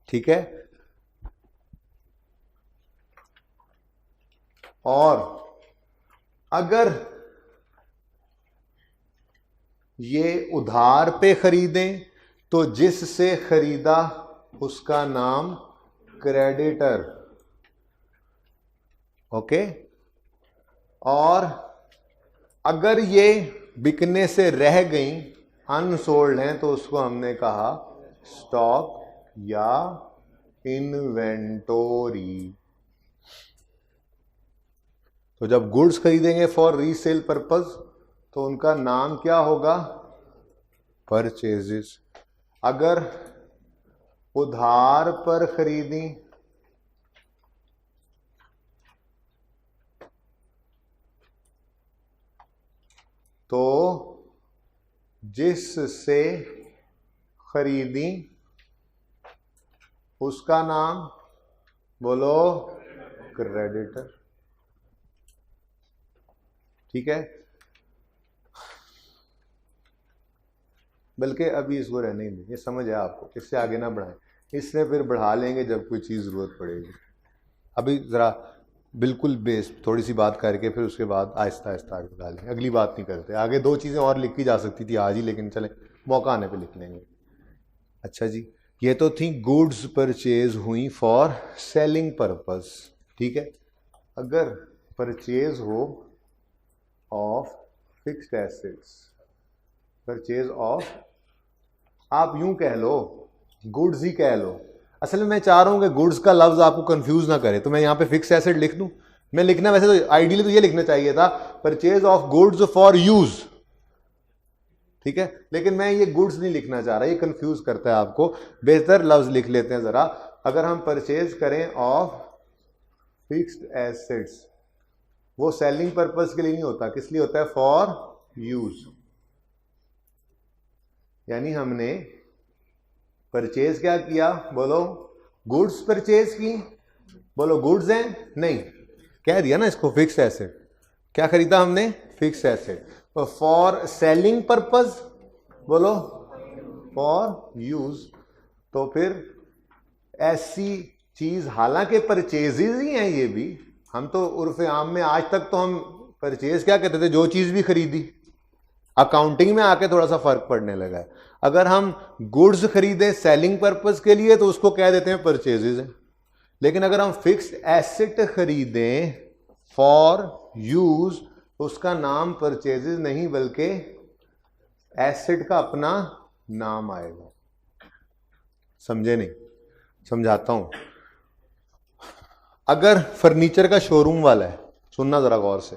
ठीक है। और अगर ये उधार पे खरीदें तो जिससे खरीदा उसका नाम क्रेडिटर, ओके। और अगर ये बिकने से रह गई, अनसोल्ड हैं, तो उसको हमने कहा स्टॉक या इन्वेंटोरी। तो जब गुड्स खरीदेंगे फॉर रीसेल पर्पस तो उनका नाम क्या होगा? परचेजेस। अगर उधार पर खरीदी तो जिससे खरीदी उसका नाम बोलो क्रेडिटर, ठीक है। बल्कि अभी इसको रहने ही नहीं, ये समझ है आपको, इससे आगे ना बढ़ाएं, इससे फिर बढ़ा लेंगे जब कोई चीज़ ज़रूरत पड़ेगी। अभी ज़रा बिल्कुल बेस थोड़ी सी बात करके फिर उसके बाद आहिस्ता आहिस्ता आगे बढ़ा लेंगे, अगली बात नहीं करते। आगे दो चीज़ें और लिखी जा सकती थी आज ही, लेकिन चले मौका आने पे लिख लेंगे। अच्छा जी, ये तो थी गुड्स परचेज हुई फॉर सेलिंग पर्पस, ठीक है। अगर परचेज हो of fixed assets, purchase of, आप यूं कह लो, गुड्स ही कह लो। असल में मैं चाह रहा हूं कि गुड्स का लफ्ज आपको कंफ्यूज ना करे, तो मैं यहां पे फिक्स एसेट लिख दूं। मैं लिखना वैसे तो आइडियली तो ये लिखना चाहिए था purchase of goods for use, ठीक है, लेकिन मैं ये गुड्स नहीं लिखना चाह रहा, ये कंफ्यूज करता है आपको। बेहतर लफ्ज लिख लेते हैं जरा। अगर हम परचेज करें ऑफ फिक्स्ड एसेट्स, वो सेलिंग पर्पस के लिए नहीं होता, किस लिए होता है? For use. यानी हमने परचेज क्या किया? बोलो, गुड्स परचेज की। बोलो, गुड्स हैं? नहीं, कह दिया ना इसको फिक्स्ड एसेट। क्या खरीदा हमने? Fixed asset. तो फॉर सेलिंग पर्पस, बोलो फॉर यूज। तो फिर ऐसी चीज, हालांकि परचेजेज ही हैं ये भी, हम तो उर्फ आम में आज तक तो हम परचेज क्या कहते थे? जो चीज भी खरीदी। अकाउंटिंग में आके थोड़ा सा फर्क पड़ने लगा है। अगर हम गुड्स खरीदे सेलिंग पर्पस के लिए तो उसको कह देते हैं परचेजेज है। लेकिन अगर हम फिक्स्ड एसेट खरीदें फॉर यूज तो उसका नाम परचेजेज नहीं बल्कि एसेट का अपना नाम आएगा। समझे नहीं? समझाता हूं। अगर फर्नीचर का शोरूम वाला है, सुनना जरा गौर से,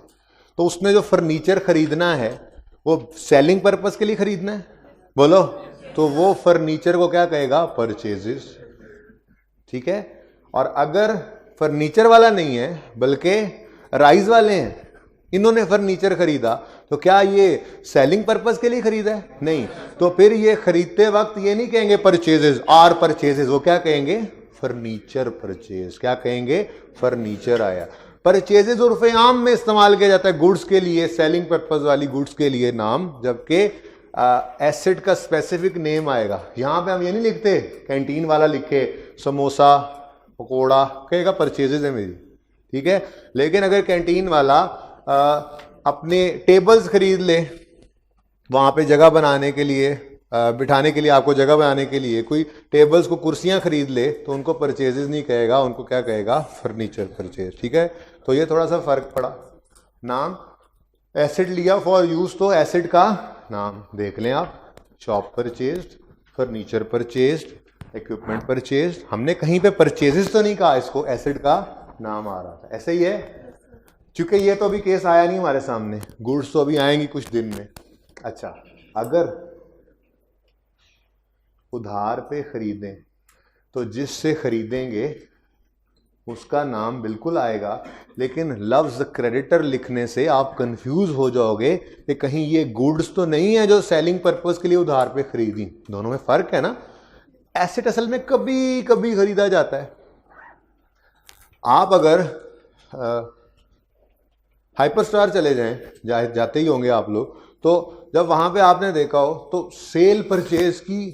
तो उसने जो फर्नीचर खरीदना है वो सेलिंग पर्पस के लिए खरीदना है, बोलो, तो वो फर्नीचर को क्या कहेगा? परचेजेस। ठीक है। और अगर फर्नीचर वाला नहीं है बल्कि राइस वाले हैं, इन्होंने फर्नीचर खरीदा, तो क्या ये सेलिंग पर्पस के लिए खरीदा है? नहीं। तो फिर ये खरीदते वक्त ये नहीं कहेंगे परचेजेस, आर परचेजेस, वो क्या कहेंगे? Furniture purchase. क्या कहेंगे? फर्नीचर आया। परचेजेज उर्फ आम में इस्तेमाल किया जाता है गुड्स के लिए, सेलिंग पर्पस वाली गुड्स के लिए नाम, जबकि एसेट का स्पेसिफिक नेम आएगा। यहां पे हम ये नहीं लिखते कैंटीन वाला लिखे समोसा पकोड़ा, कहेगा परचेजेज है मेरी। ठीक है। लेकिन अगर कैंटीन वाला अपने टेबल्स खरीद ले, वहां पे जगह बनाने के लिए, बिठाने के लिए, आपको जगह बनाने के लिए कोई टेबल्स को कुर्सियां खरीद ले, तो उनको परचेजेस नहीं कहेगा, उनको क्या कहेगा? Furniture purchase. ठीक है। तो ये थोड़ा सा फर्क पड़ा। नाम एसेट लिया फॉर यूज तो एसेट का नाम देख लें आप। Shop purchased, furniture purchased, equipment purchased. हमने कहीं पे परचेजेस तो नहीं कहा, इसको एसेट का नाम आ रहा था। ऐसे ही है। चूंकि ये तो अभी केस आया नहीं हमारे सामने, गुड्स तो अभी आएंगी कुछ दिन में। अच्छा, अगर उधार पे खरीदें तो जिससे खरीदेंगे उसका नाम बिल्कुल आएगा, लेकिन लफ्ज क्रेडिटर लिखने से आप कंफ्यूज हो जाओगे कि कहीं ये गुड्स तो नहीं है जो सेलिंग पर्पस के लिए उधार पे खरीदी। दोनों में फर्क है ना। एसेट असल में कभी कभी खरीदा जाता है। आप अगर हाइपरस्टार चले जाएं, जाते ही होंगे आप लोग, तो जब वहां पे आपने देखा हो तो सेल परचेज की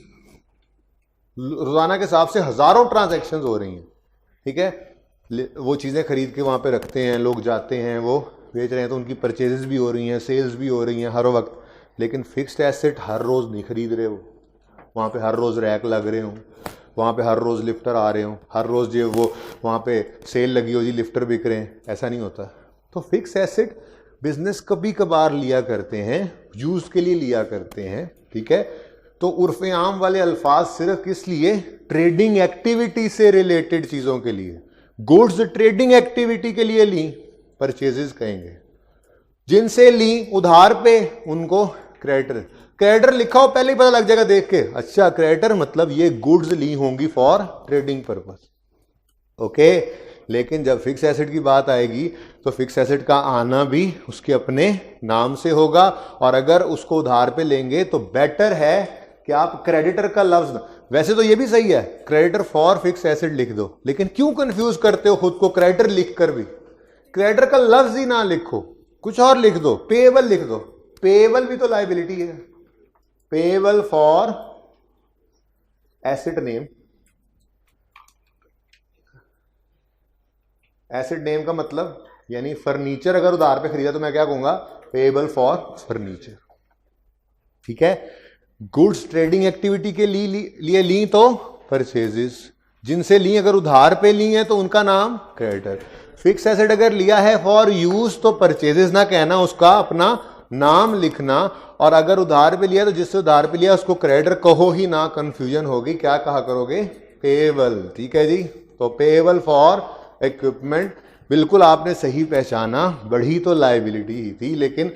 रोजाना के हिसाब से हजारों ट्रांजैक्शंस हो रही हैं। ठीक है। वो चीज़ें खरीद के वहाँ पे रखते हैं, लोग जाते हैं, वो बेच रहे हैं, तो उनकी परचेजेस भी हो रही हैं, सेल्स भी हो रही हैं हर वक्त। लेकिन फिक्स्ड एसेट हर रोज़ नहीं खरीद रहे हो, वहाँ पे हर रोज़ रैक लग रहे हों, वहाँ पे हर रोज़ लिफ्टर आ रहे हों, हर रोज़ जो वो वहाँ पे सेल लगी हो जी लिफ्टर बिक रहे हैं, ऐसा नहीं होता। तो फिक्स एसेट बिजनेस कभी कभार लिया करते हैं, यूज़ के लिए लिया करते हैं। ठीक है। तो उर्फ आम वाले अल्फाज सिर्फ किस लिए? ट्रेडिंग एक्टिविटी से रिलेटेड चीज़ों के लिए। गुड्स ट्रेडिंग एक्टिविटी के लिए ली, परचेजेस कहेंगे। जिनसे ली उधार पे, उनको क्रेडिटर। क्रेडिटर लिखा हो पहले ही पता लग जाएगा देख के, अच्छा क्रेडिटर मतलब ये गुड्स ली होंगी फॉर ट्रेडिंग पर्पस। ओके। लेकिन जब फिक्स एसेट की बात आएगी तो फिक्स एसेट का आना भी उसके अपने नाम से होगा, और अगर उसको उधार पे लेंगे तो बेटर है कि आप क्रेडिटर का लफ्ज, वैसे तो ये भी सही है क्रेडिटर फॉर फिक्स एसेट लिख दो, लेकिन क्यों कंफ्यूज करते हो खुद को? क्रेडिटर लिख कर भी क्रेडिटर का लफ्ज ही ना लिखो, कुछ और लिख दो, पेएबल लिख दो। पेएबल भी तो लायबिलिटी है। Payable for asset name. Asset name का मतलब यानी फर्नीचर अगर उधार पे खरीदा तो मैं क्या कहूंगा? Payable for furniture. ठीक है। गुड्स ट्रेडिंग एक्टिविटी के लिए ली तो परचेजेस, जिनसे ली अगर उधार पे ली है तो उनका नाम क्रेडिटर। फिक्स एसेट अगर लिया है फॉर यूज तो परचेजेस ना कहना, उसका अपना नाम लिखना, और अगर उधार पे लिया तो जिससे उधार पे लिया उसको क्रेडिटर कहो ही ना, कंफ्यूजन होगी। क्या कहा करोगे? पेएबल। ठीक है जी। तो पेएबल फॉर इक्विपमेंट, बिल्कुल आपने सही पहचाना। बढ़ी तो लायबिलिटी ही थी, लेकिन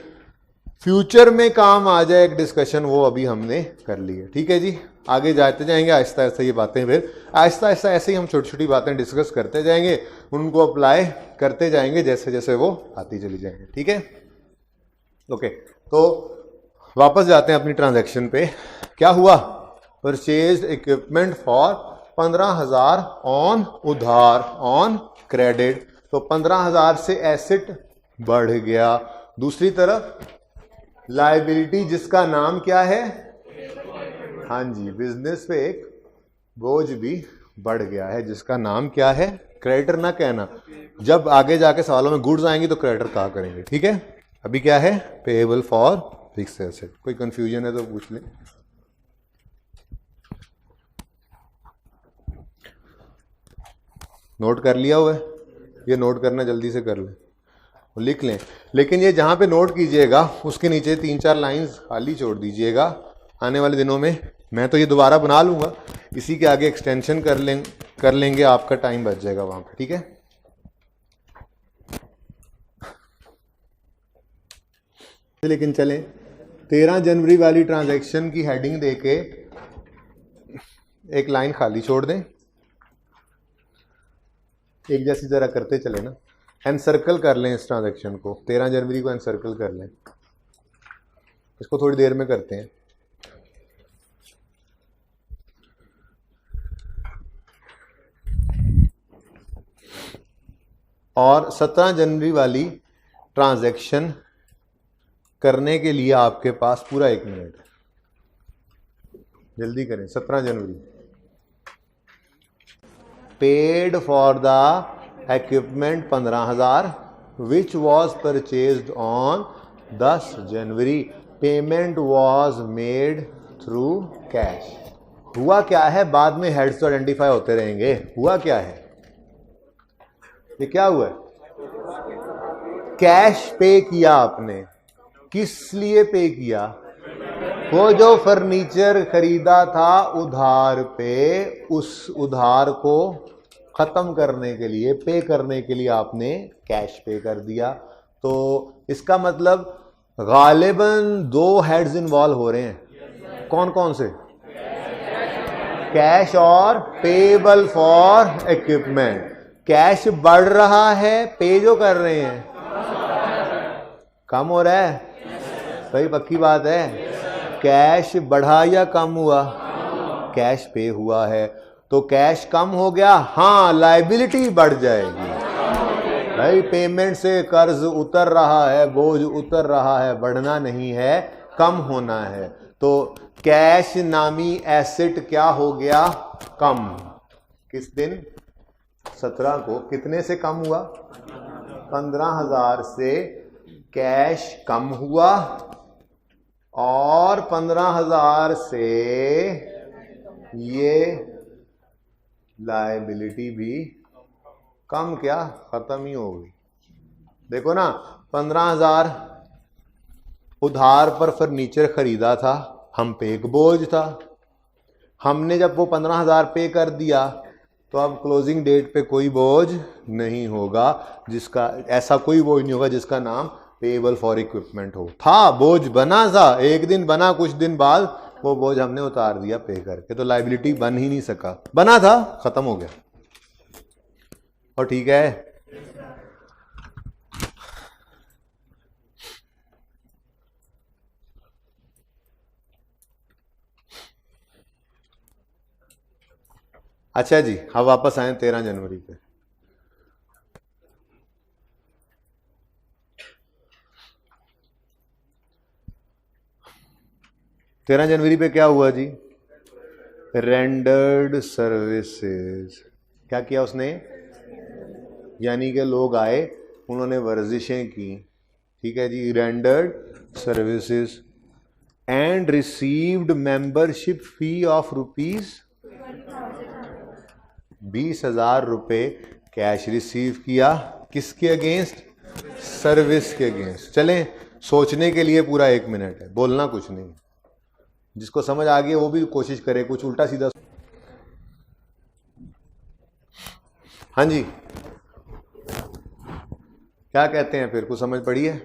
फ्यूचर में काम आ जाए एक डिस्कशन, वो अभी हमने कर ली है। ठीक है जी, आगे जाते जाएंगे आहिस्ता आहिस्ता ये बातें, फिर आहिस्ता आहिस्ता ऐसे ही हम छोटी छोटी बातें डिस्कस करते जाएंगे, उनको अप्लाई करते जाएंगे जैसे जैसे वो आती चली जाएंगे। ठीक है, ओके। तो वापस जाते हैं अपनी ट्रांजैक्शन पे। क्या हुआ? परचेज इक्विपमेंट फॉर 15,000 ऑन उधार, ऑन क्रेडिट। तो 15,000 से एसेट बढ़ गया। दूसरी तरफ लायबिलिटी जिसका नाम क्या है, हाँ जी, बिजनेस पे एक बोझ भी बढ़ गया है जिसका नाम क्या है, क्रेडिटर। ना कहना, जब आगे जाके सवालों में गुड्स आएंगी तो क्रेडिटर कहा करेंगे। ठीक है, अभी क्या है, पेएबल फॉर फिक्स्ड एसेट। कोई कंफ्यूजन है तो पूछ लें। नोट कर लिया हुआ है? ये नोट करना जल्दी से कर लें, लिख लें। लेकिन ये जहां पे नोट कीजिएगा उसके नीचे 3-4 लाइंस खाली छोड़ दीजिएगा। आने वाले दिनों में मैं तो ये दोबारा बना लूंगा, इसी के आगे एक्सटेंशन कर लेंगे, आपका टाइम बच जाएगा वहां पे। ठीक है, लेकिन चलें 13 जनवरी वाली ट्रांजैक्शन की हेडिंग देके एक लाइन खाली छोड़ दें, एक जैसी जरा करते चले ना, एनसर्कल कर लें इस ट्रांजैक्शन को, 13 जनवरी को एनसर्कल कर लें। इसको थोड़ी देर में करते हैं। और 17 जनवरी वाली ट्रांजैक्शन करने के लिए आपके पास पूरा 1 मिनट है, जल्दी करें। 17 जनवरी, paid for the equipment 15,000 which was purchased on 10 January, payment was made through cash. हुआ क्या है, बाद में हेड्स तो आइडेंटिफाई होते रहेंगे। हुआ क्या है, ये क्या हुआ है, कैश पे किया आपने। किस लिए पे किया? वो जो फर्नीचर खरीदा था उधार पे, उस उधार को खत्म करने के लिए, पे करने के लिए आपने कैश पे कर दिया। तो इसका मतलब गालिबन 2 हेड्स इन्वॉल्व हो रहे हैं। कौन कौन से? कैश और पेबल फॉर इक्विपमेंट। कैश बढ़ रहा है, पे जो कर रहे हैं कम हो रहा है। सही पक्की बात है, कैश बढ़ा या कम हुआ? कैश पे हुआ है, तो कैश कम हो गया, हाँ लायबिलिटी बढ़ जाएगी भाई। पेमेंट से कर्ज उतर रहा है, बोझ उतर रहा है, बढ़ना नहीं है, कम होना है। तो कैश नामी एसेट क्या हो गया, कम। किस दिन? 17 को। कितने से कम हुआ? 15,000 से कैश कम हुआ और 15,000 से ये लायबिलिटी भी कम, क्या खत्म ही हो गई। देखो ना, 15,000 उधार पर फर्नीचर खरीदा था, हम पे एक बोझ था। हमने जब वो 15,000 पे कर दिया तो अब क्लोजिंग डेट पे कोई बोझ नहीं होगा, जिसका ऐसा कोई बोझ नहीं होगा जिसका नाम पेएबल फॉर इक्विपमेंट हो। था बोझ बना था, एक दिन बना, कुछ दिन बाद वो बोझ हमने उतार दिया पे करके, तो लायबिलिटी बन ही नहीं सका। बना था, खत्म हो गया। और ठीक है, अच्छा जी, अब वापस आए 13 जनवरी पे। तेरह जनवरी पे क्या हुआ जी? Rendered services. क्या किया उसने? यानी कि लोग आए, उन्होंने वर्जिशें की, ठीक है जी, rendered services and received membership fee of ₹20,000 रुपये कैश रिसीव किया। किसके अगेंस्ट? सर्विस के अगेंस्ट। चलें, सोचने के लिए पूरा 1 मिनट है, बोलना कुछ नहीं। जिसको समझ आ गया वो भी कोशिश करे कुछ उल्टा सीधा। हाँ जी, क्या कहते हैं फिर? कुछ समझ पड़ी है?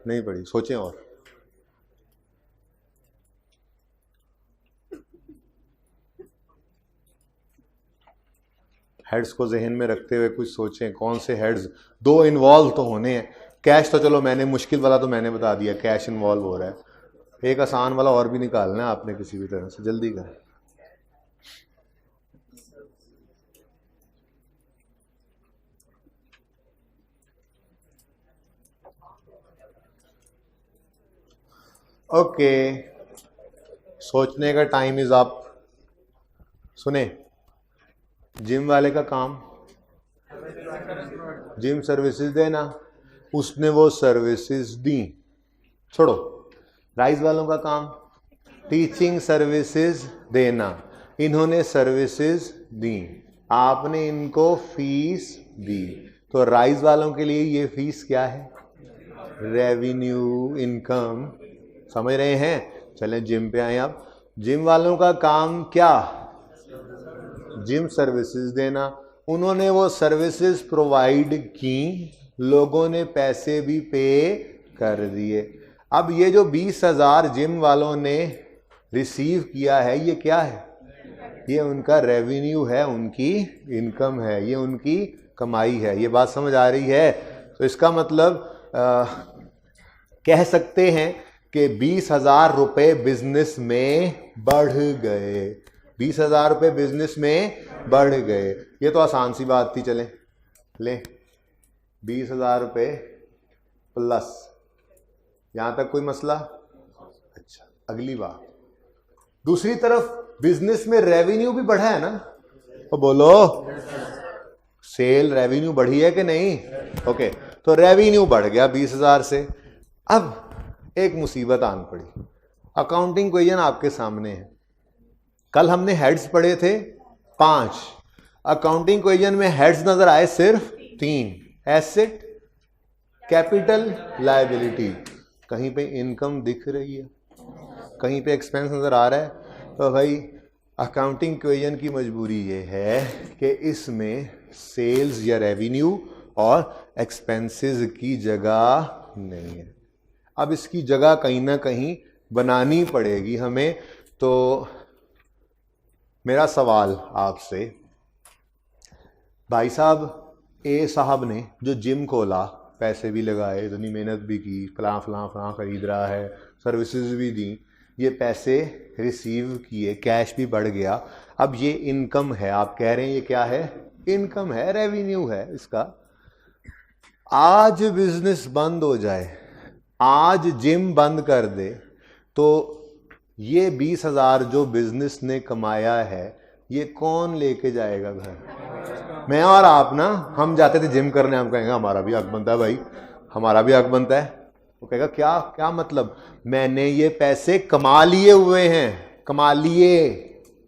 नहीं पढ़ी, सोचें और। हेड्स को जहन में रखते हुए कुछ सोचें, कौन से हेड्स, दो इन्वॉल्व तो होने हैं। कैश तो चलो मैंने, मुश्किल वाला तो मैंने बता दिया, कैश इन्वॉल्व हो रहा है। एक आसान वाला और भी निकालना है आपने किसी भी तरह से, जल्दी करें। ओके, सोचने का टाइम इज अप। सुने, जिम वाले का काम जिम सर्विसेज देना, उसने वो सर्विसेज दी, छोड़ो। राइस वालों का काम टीचिंग सर्विसेज देना, इन्होंने सर्विसेज दी, आपने इनको फीस दी। तो राइस वालों के लिए ये फीस क्या है? Revenue, income. समझ रहे हैं? चलें जिम पे आए। अब जिम वालों का काम क्या? जिम सर्विसेज देना, उन्होंने वो सर्विसेज प्रोवाइड की, लोगों ने पैसे भी पे कर दिए। अब ये जो 20,000 जिम वालों ने रिसीव किया है, ये क्या है? ये उनका रेवेन्यू है, उनकी इनकम है, ये उनकी कमाई है। ये बात समझ आ रही है? तो इसका मतलब कह सकते हैं कि 20,000 रुपये बिजनेस में बढ़ गए, 20,000 रुपये बिजनेस में बढ़ गए। ये तो आसान सी बात थी। चलें ले, 20,000 रुपये प्लस, यहां तक कोई मसला? अच्छा, अगली बात, दूसरी तरफ बिजनेस में रेवेन्यू भी बढ़ा है ना? तो बोलो, सेल रेवेन्यू बढ़ी है कि नहीं? ओके, तो रेवेन्यू बढ़ गया 20,000 से। अब एक मुसीबत आन पड़ी। अकाउंटिंग इक्वेशन आपके सामने है। कल हमने हेड्स पढ़े थे 5, अकाउंटिंग इक्वेशन में हेड्स नजर आए सिर्फ 3, एसेट, कैपिटल, लायबिलिटी। कहीं पे इनकम दिख रही है, कहीं पे एक्सपेंस नजर आ रहा है। तो भाई अकाउंटिंग इक्वेशन की मजबूरी ये है कि इसमें सेल्स या रेवेन्यू और एक्सपेंसेस की जगह नहीं है। अब इसकी जगह कहीं ना कहीं बनानी पड़ेगी हमें। तो मेरा सवाल आपसे, भाई साहब ए साहब ने जो जिम खोला, पैसे भी लगाए, इतनी मेहनत भी की, फलां फलां फलां खरीद रहा है, सर्विसेज भी दी, ये पैसे रिसीव किए, कैश भी बढ़ गया। अब ये इनकम है, आप कह रहे हैं ये क्या है? इनकम है, रेवेन्यू है इसका। आज बिजनेस बंद हो जाए, आज जिम बंद कर दे, तो ये 20,000 जो बिजनेस ने कमाया है, ये कौन लेके जाएगा घर? मैं और आप ना, हम जाते थे जिम करने, हम कहेंगे हमारा भी हक बनता है भाई, हमारा भी हक बनता है। वो कहेगा क्या क्या मतलब? मैंने ये पैसे कमा लिए हुए हैं, कमा लिए,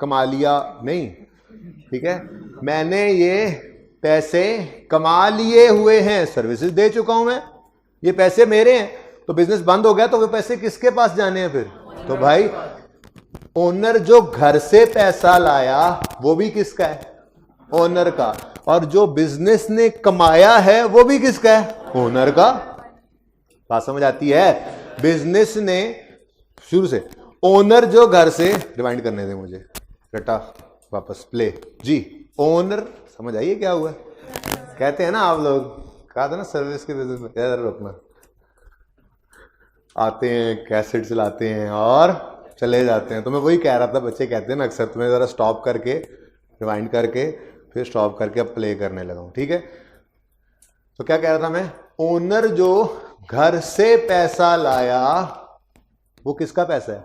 कमा लिया नहीं, ठीक है, मैंने ये पैसे कमा लिए हुए हैं, सर्विसेज दे चुका हूं मैं, ये पैसे मेरे हैं। तो बिजनेस बंद हो गया तो वो पैसे किसके पास जाने हैं फिर? तो भाई ओनर जो घर से पैसा लाया वो भी किसका है? ओनर का। और जो बिजनेस ने कमाया है वो भी किसका है? ओनर का। बात समझ आती है? बिजनेस ने शुरू से, ओनर जो घर से, रिवाइंड करने दे मुझे, रटा वापस प्ले जी। ओनर, समझ आइए क्या हुआ? कहते हैं ना आप लोग, कहा था ना सर्विस के बिजनेस में क्या रोकना, आते हैं कैसेट चलाते हैं और चले जाते हैं। तो मैं वही कह रहा था, बच्चे कहते हैं ना अक्सर, तुम्हें ज़रा स्टॉप करके, रिवाइंड करके, फिर स्टॉप करके अब प्ले करने लगा हूँ, ठीक है? तो क्या कह रहा था मैं? ओनर जो घर से पैसा लाया वो किसका पैसा है?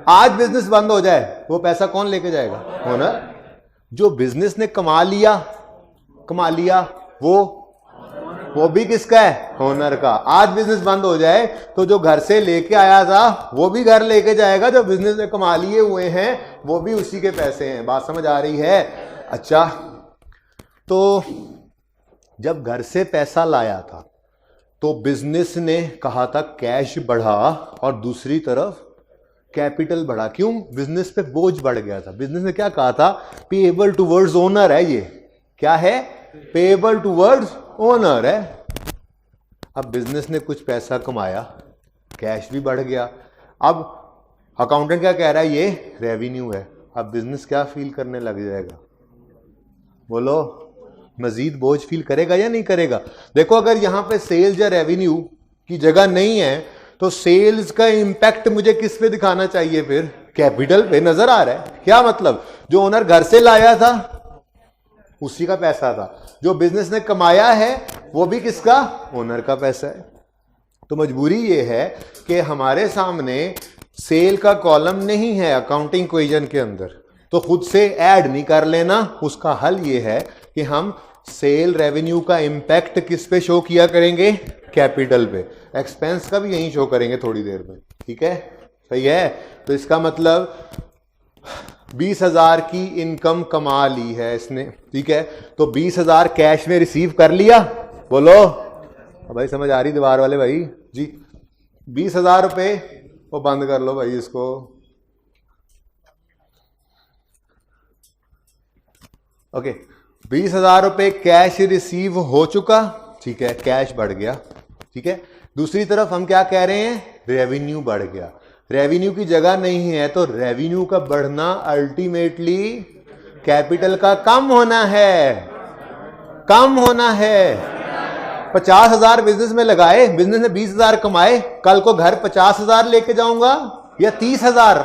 आज बिजनेस बंद हो जाए वो पैसा कौन लेके जाएगा? ओनर। जो बिजनेस ने कमा लिया वो भी किसका है? ओनर का। आज बिजनेस बंद हो जाए तो जो घर से लेके आया था वो भी घर लेके जाएगा, जो बिजनेस ने कमा लिए हुए हैं वो भी उसी के पैसे हैं। बात समझ आ रही है? अच्छा, तो जब घर से पैसा लाया था तो बिजनेस ने कहा था कैश बढ़ा, और दूसरी तरफ कैपिटल बढ़ा। क्यों? बिजनेस पे बोझ बढ़ गया था। बिजनेस ने क्या कहा था? पेएबल टुवर्ड्स ओनर है। ये क्या है? पेएबल टुवर्ड्स ओनर है। अब बिजनेस ने कुछ पैसा कमाया, कैश भी बढ़ गया। अब अकाउंटेंट क्या कह रहा है, ये रेवेन्यू है। अब बिजनेस क्या फील करने लग जाएगा, बोलो, मजीद बोझ फील करेगा या नहीं करेगा? देखो, अगर यहां पे सेल्स या रेवेन्यू की जगह नहीं है तो सेल्स का इंपैक्ट मुझे किस पे दिखाना चाहिए? फिर कैपिटल पे नजर आ रहा है। क्या मतलब? जो ओनर घर से लाया था उसी का पैसा था, जो बिजनेस ने कमाया है वो भी किसका? ओनर का पैसा है। तो मजबूरी ये है कि हमारे सामने सेल का कॉलम नहीं है अकाउंटिंग इक्वेशन के अंदर, तो खुद से ऐड नहीं कर लेना। उसका हल ये है कि हम सेल रेवेन्यू का इंपैक्ट किस पे शो किया करेंगे? कैपिटल पे। एक्सपेंस का भी यही शो करेंगे थोड़ी देर में, ठीक है? सही है। तो इसका मतलब 20,000 की इनकम कमा ली है इसने, ठीक है? तो 20,000 कैश में रिसीव कर लिया, बोलो भाई, समझ आ रही दीवार वाले भाई जी? 20,000 रुपए, वो बंद कर लो भाई इसको। ओके, 20,000 रुपए कैश रिसीव हो चुका, ठीक है? कैश बढ़ गया, ठीक है? दूसरी तरफ हम क्या कह रहे हैं? रेवेन्यू बढ़ गया। रेवेन्यू की जगह नहीं है तो रेवेन्यू का बढ़ना अल्टीमेटली कैपिटल का कम होना है, कम होना है। 50,000 बिजनेस में लगाए, बिजनेस ने 20,000 कमाए, कल को घर 50,000 लेके जाऊंगा या 30,000?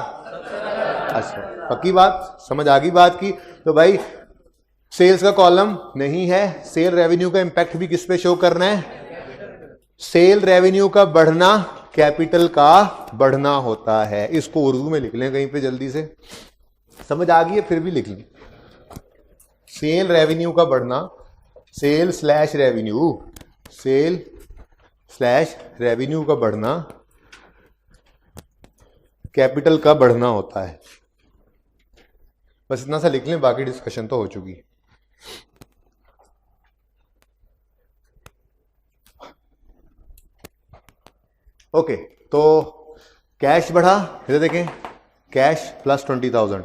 अच्छा, पक्की बात, समझ आ गई बात की? तो भाई सेल्स का कॉलम नहीं है, सेल रेवेन्यू का इंपैक्ट भी किस पे शो करना है? सेल रेवेन्यू का बढ़ना कैपिटल का बढ़ना होता है। इसको उर्दू में लिख लें कहीं पे, जल्दी से समझ आ गई है फिर भी लिख लें। सेल रेवेन्यू का बढ़ना, sale slash revenue, sale slash revenue का बढ़ना कैपिटल का बढ़ना होता है। बस इतना सा लिख लें, बाकी डिस्कशन तो हो चुकी। ओके, तो कैश बढ़ा, इधर देखें, कैश प्लस 20,000।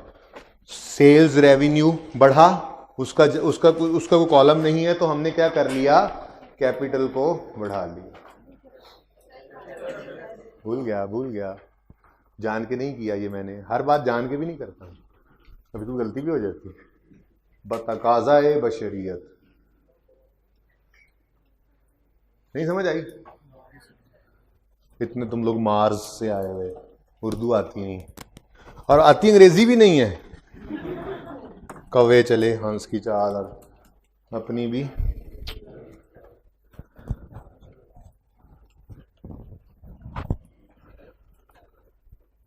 सेल्स रेवेन्यू बढ़ा, उसका कोई कॉलम नहीं है तो हमने क्या कर लिया? कैपिटल को बढ़ा लिया। भूल गया, जान के नहीं किया ये मैंने, हर बात जान के भी नहीं करता, कभी तो गलती भी हो जाती है। बतकाज़ा बशरियत, नहीं समझ आई? इतने तुम लोग मार्स से आए हुए, उर्दू आती नहीं, और आती अंग्रेजी भी नहीं है। कौवे चले हंस की चाल, और अपनी भी।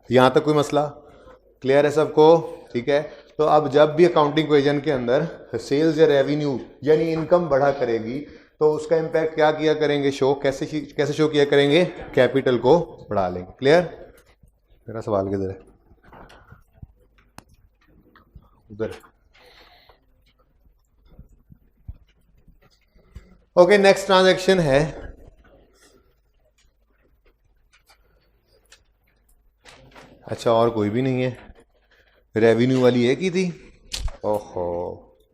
यहां तक कोई मसला क्लियर है सबको? ठीक है। तो अब जब भी अकाउंटिंग इक्वेशन के अंदर सेल्स या रेवेन्यू यानी इनकम बढ़ा करेगी तो उसका इंपैक्ट क्या किया करेंगे? शो कैसे शो किया करेंगे? कैपिटल को बढ़ा लेंगे। क्लियर? मेरा सवाल किधर है? उधर। ओके, नेक्स्ट ट्रांजैक्शन है अच्छा, और कोई भी नहीं है, रेवेन्यू वाली एक ही थी। ओहो,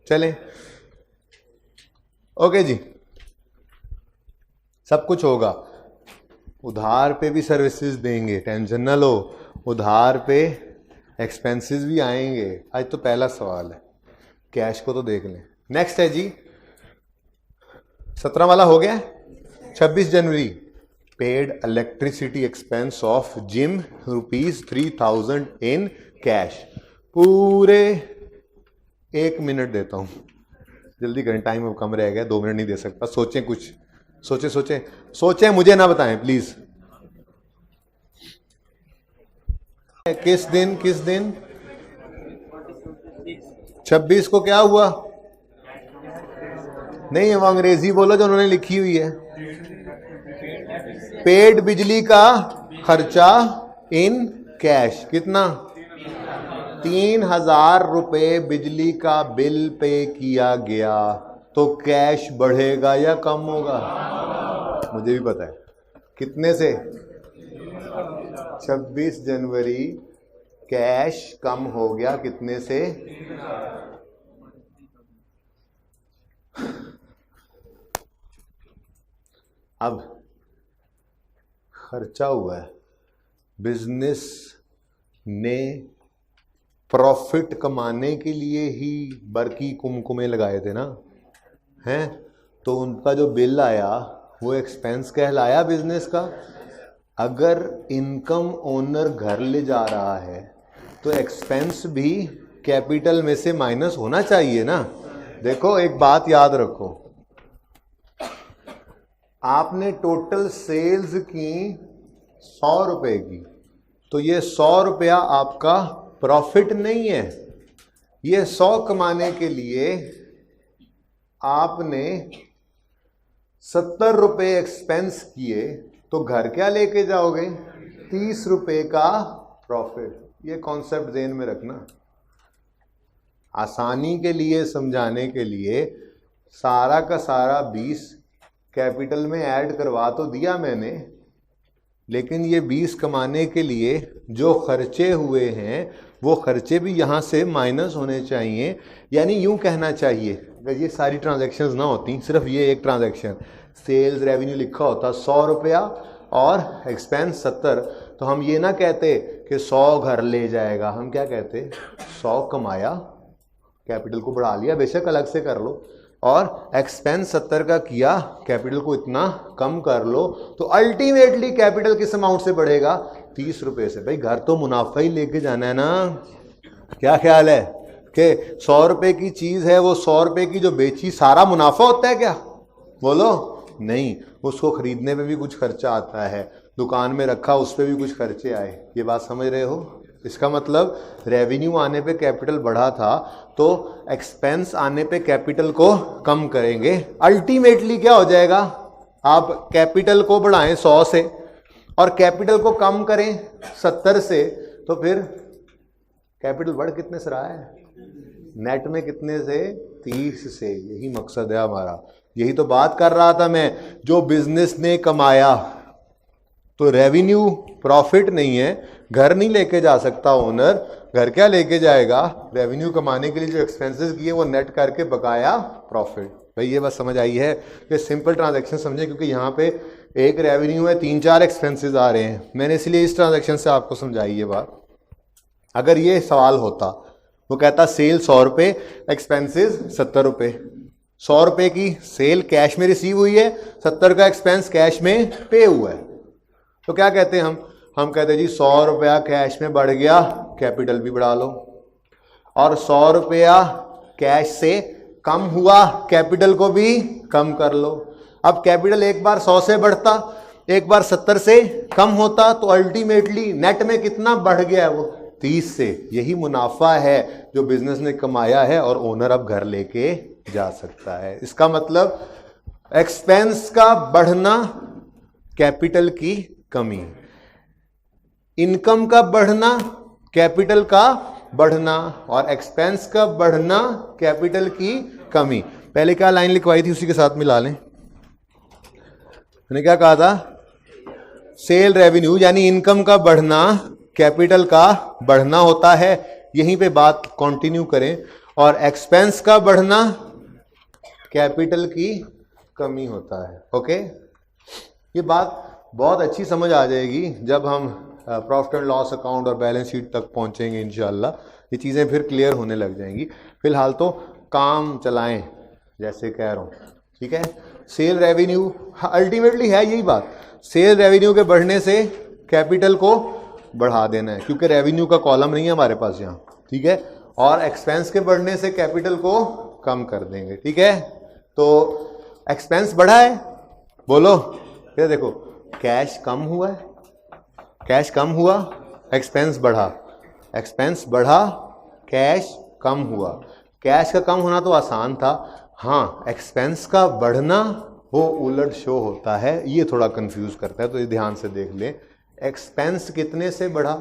चले। ओके जी, सब कुछ होगा, उधार पे भी सर्विसेज देंगे, टेंशन ना लो, उधार पे एक्सपेंसेस भी आएंगे। आज तो पहला सवाल है, कैश को तो देख लें। नेक्स्ट है जी 17 वाला हो गया। 26 जनवरी paid electricity expense of gym ₹3,000 in cash. पूरे 1 मिनट देता हूं, जल्दी करें, टाइम अब कम रह गया, 2 मिनट नहीं दे सकता। सोचें कुछ, सोचें, मुझे ना बताएं प्लीज। किस दिन 26 को क्या हुआ? नहीं, वो अंग्रेजी बोलो जो उन्होंने लिखी हुई है। पेड बिजली का खर्चा इन कैश, कितना? 3,000 रुपए बिजली का बिल पे किया गया, तो कैश बढ़ेगा या कम होगा? मुझे भी पता है कितने से। 26 जनवरी कैश कम हो गया कितने से? अब खर्चा हुआ है, बिजनेस ने प्रॉफिट कमाने के लिए ही बरकी कुमकुमे लगाए थे ना, हैं? तो उनका जो बिल आया वो एक्सपेंस कहलाया बिजनेस का। अगर इनकम ओनर घर ले जा रहा है तो एक्सपेंस भी कैपिटल में से माइनस होना चाहिए ना। देखो एक बात याद रखो, आपने टोटल सेल्स की 100 रुपए की, तो ये 100 रुपया आपका प्रॉफिट नहीं है। ये 100 कमाने के लिए आपने 70 रुपए एक्सपेंस किए, तो घर क्या लेके जाओगे? 30 रुपए का प्रॉफिट। ये कॉन्सेप्ट ध्यान में रखना। आसानी के लिए समझाने के लिए सारा का सारा 20 कैपिटल में ऐड करवा तो दिया मैंने, लेकिन ये 20 कमाने के लिए जो खर्चे हुए हैं वो खर्चे भी यहाँ से माइनस होने चाहिए। यानी यूँ कहना चाहिए, अगर ये सारी ट्रांजैक्शंस ना होती, सिर्फ ये एक ट्रांजैक्शन सेल्स रेवेन्यू लिखा होता 100 रुपया और एक्सपेंस 70, तो हम ये ना कहते कि 100 घर ले जाएगा, हम क्या कहते? 100 कमाया, कैपिटल को बढ़ा लिया, बेशक अलग से कर लो, और एक्सपेंस 70 का किया, कैपिटल को इतना कम कर लो, तो अल्टीमेटली कैपिटल किस अमाउंट से बढ़ेगा? 30 रुपए से। भाई घर तो मुनाफा ही लेके जाना है ना। क्या ख्याल है कि 100 रुपए की चीज है, वो 100 रुपए की जो बेची सारा मुनाफा होता है क्या? बोलो नहीं, उसको खरीदने पे भी कुछ खर्चा आता है, दुकान में रखा उस पर भी कुछ खर्चे आए। ये बात समझ रहे हो? इसका मतलब रेवेन्यू आने पे कैपिटल बढ़ा था, तो एक्सपेंस आने पे कैपिटल को कम करेंगे। अल्टीमेटली क्या हो जाएगा? आप कैपिटल को बढ़ाएं 100 से और कैपिटल को कम करें 70 से, तो फिर कैपिटल बढ़ कितने से रहा है? नेट में कितने से? 30 से। यही मकसद है हमारा, यही तो बात कर रहा था मैं। जो बिजनेस ने कमाया, तो रेवेन्यू प्रॉफिट नहीं है, घर नहीं लेके जा सकता ओनर। घर क्या लेके जाएगा? रेवेन्यू कमाने के लिए जो एक्सपेंसेस किए वो नेट करके बकाया प्रॉफिट। भाई ये बात समझ आई है कि सिंपल ट्रांजैक्शन समझे, क्योंकि यहाँ पे एक रेवेन्यू है, 3-4 एक्सपेंसेस आ रहे हैं। मैंने इसलिए इस ट्रांजैक्शन से आपको समझाई ये बात। अगर ये सवाल होता, वो कहता सेल 100 रुपये, एक्सपेंसेस 70 रुपये, 100 रुपये की सेल कैश में रिसीव हुई है, 70 का एक्सपेंस कैश में पे हुआ है, तो क्या कहते हैं हम कहते हैं जी 100 रुपया कैश में बढ़ गया, कैपिटल भी बढ़ा लो, और 100 रुपया कैश से कम हुआ, कैपिटल को भी कम कर लो। अब कैपिटल एक बार 100 से बढ़ता, एक बार 70 से कम होता, तो अल्टीमेटली नेट में कितना बढ़ गया? वो 30 से। यही मुनाफा है जो बिजनेस ने कमाया है, और ओनर अब घर लेके जा सकता है। इसका मतलब एक्सपेंस का बढ़ना कैपिटल की कमी, इनकम का बढ़ना कैपिटल का बढ़ना, और एक्सपेंस का बढ़ना कैपिटल की कमी। पहले क्या लाइन लिखवाई थी, उसी के साथ मिला लें। मैंने क्या कहा था? सेल रेवेन्यू यानी इनकम का बढ़ना कैपिटल का बढ़ना होता है। यहीं पे बात कंटिन्यू करें। और एक्सपेंस का बढ़ना कैपिटल की कमी होता है। ओके, ये बात बहुत अच्छी समझ आ जाएगी जब हम प्रॉफिट एंड लॉस अकाउंट और बैलेंस शीट तक पहुंचेंगे। इंशाल्लाह ये चीज़ें फिर क्लियर होने लग जाएंगी। फिलहाल तो काम चलाएं जैसे कह रहा हूँ, ठीक है। सेल रेवेन्यू अल्टीमेटली है यही बात, सेल रेवेन्यू के बढ़ने से कैपिटल को बढ़ा देना है, क्योंकि रेवेन्यू का कॉलम नहीं है हमारे पास यहाँ, ठीक है। और एक्सपेंस के बढ़ने से कैपिटल को कम कर देंगे, ठीक है। तो एक्सपेंस बढ़ा है, बोलो, ये देखो कैश कम हुआ है, कैश कम हुआ, एक्सपेंस बढ़ा, एक्सपेंस बढ़ा, कैश कम हुआ। कैश का कम होना तो आसान था, हाँ, एक्सपेंस का बढ़ना वो उलट शो होता है, ये थोड़ा कंफ्यूज करता है। तो ये ध्यान से देख लें, एक्सपेंस कितने से बढ़ा?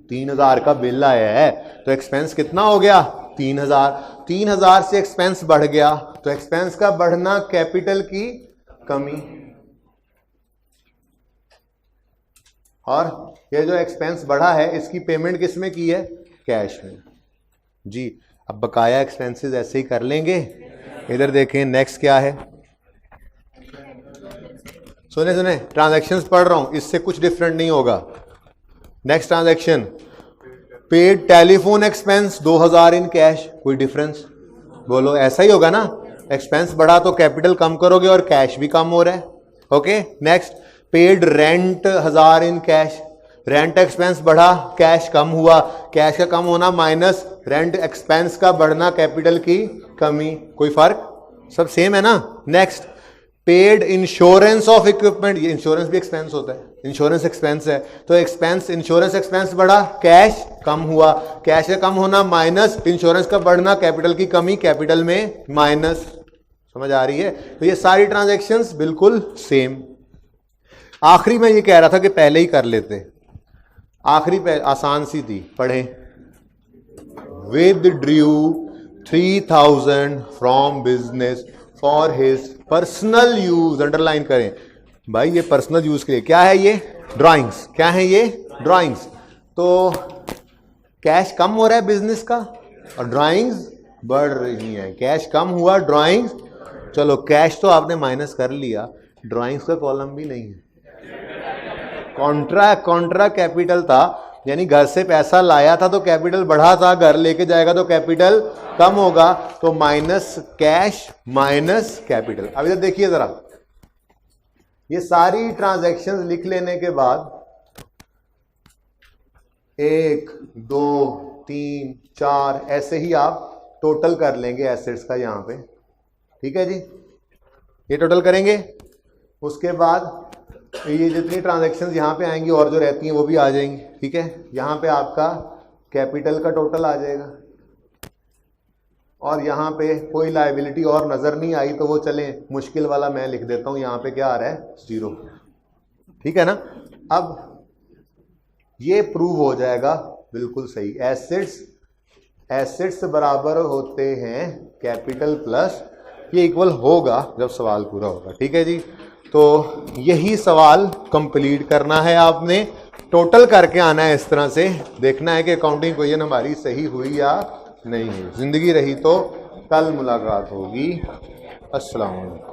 3000 का बिल आया है तो एक्सपेंस कितना हो गया? 3000। 3000 से एक्सपेंस बढ़ गया तो एक्सपेंस का बढ़ना कैपिटल की कमी। और ये जो एक्सपेंस बढ़ा है इसकी पेमेंट किस में की है? कैश में जी। अब बकाया एक्सपेंसेस ऐसे ही कर लेंगे। इधर देखें नेक्स्ट क्या है, सुने सुने, ट्रांजैक्शंस पढ़ रहा हूं, इससे कुछ डिफरेंट नहीं होगा। Next transaction, paid telephone expense 2000 in cash, कोई डिफरेंस? बोलो, ऐसा ही होगा ना, एक्सपेंस बढ़ा तो कैपिटल कम करोगे और कैश भी कम हो रहा है। Okay, next, paid rent 1000 in cash, rent expense बढ़ा, कैश कम हुआ, कैश का कम होना माइनस रेंट एक्सपेंस का बढ़ना, कैपिटल की कमी, कोई फर्क? सब सेम है ना। Next, paid insurance of equipment, ये इंश्योरेंस भी एक्सपेंस होता है, इंश्योरेंस एक्सपेंस है, तो एक्सपेंस, इंश्योरेंस एक्सपेंस बढ़ा, कैश कम हुआ, कैश का कम होना माइनस इंश्योरेंस का बढ़ना, कैपिटल की कमी, कैपिटल में माइनस। समझ आ रही है? तो ये सारी ट्रांजैक्शंस बिल्कुल सेम। आखिरी में ये कह रहा था कि पहले ही कर लेते, आखिरी पे आसान सी थी, पढ़ें। Withdrew 3000 from business for his personal use, underline करें भाई, ये पर्सनल यूज के लिए। क्या है ये? ड्राइंग्स। क्या है ये? ड्राइंग्स। तो कैश कम हो रहा है बिजनेस का और ड्राइंग्स बढ़ रही हैं, कैश कम हुआ, ड्राइंग्स, चलो कैश तो आपने माइनस कर लिया, ड्राइंग्स का कॉलम भी नहीं है। कॉन्ट्रा कैपिटल था, यानी घर से पैसा लाया था तो कैपिटल बढ़ा था, घर लेके जाएगा तो कैपिटल कम होगा, तो माइनस कैश माइनस कैपिटल। अब इधर देखिए जरा, ये सारी ट्रांजैक्शंस लिख लेने के बाद 1 2 3 4 ऐसे ही आप टोटल कर लेंगे एसेट्स का यहां पे। ठीक है जी, ये टोटल करेंगे, उसके बाद ये जितनी ट्रांजैक्शंस यहाँ पे आएंगी और जो रहती हैं वो भी आ जाएंगी। ठीक है, यहाँ पे आपका कैपिटल का टोटल आ जाएगा और यहाँ पे कोई लायबिलिटी और नज़र नहीं आई तो वो चले मुश्किल वाला मैं लिख देता हूँ, यहाँ पे क्या आ रहा है? 0। ठीक है ना। अब ये प्रूव हो जाएगा बिल्कुल सही, एसेट्स बराबर होते हैं कैपिटल प्लस, ये इक्वल होगा जब सवाल पूरा होगा। ठीक है जी, तो यही सवाल कंप्लीट करना है आपने, टोटल करके आना है, इस तरह से देखना है कि अकाउंटिंग क्वेश्चन हमारी सही हुई या नहीं हुई। जिंदगी रही तो कल मुलाकात होगी। अस्सलाम वालेकुम।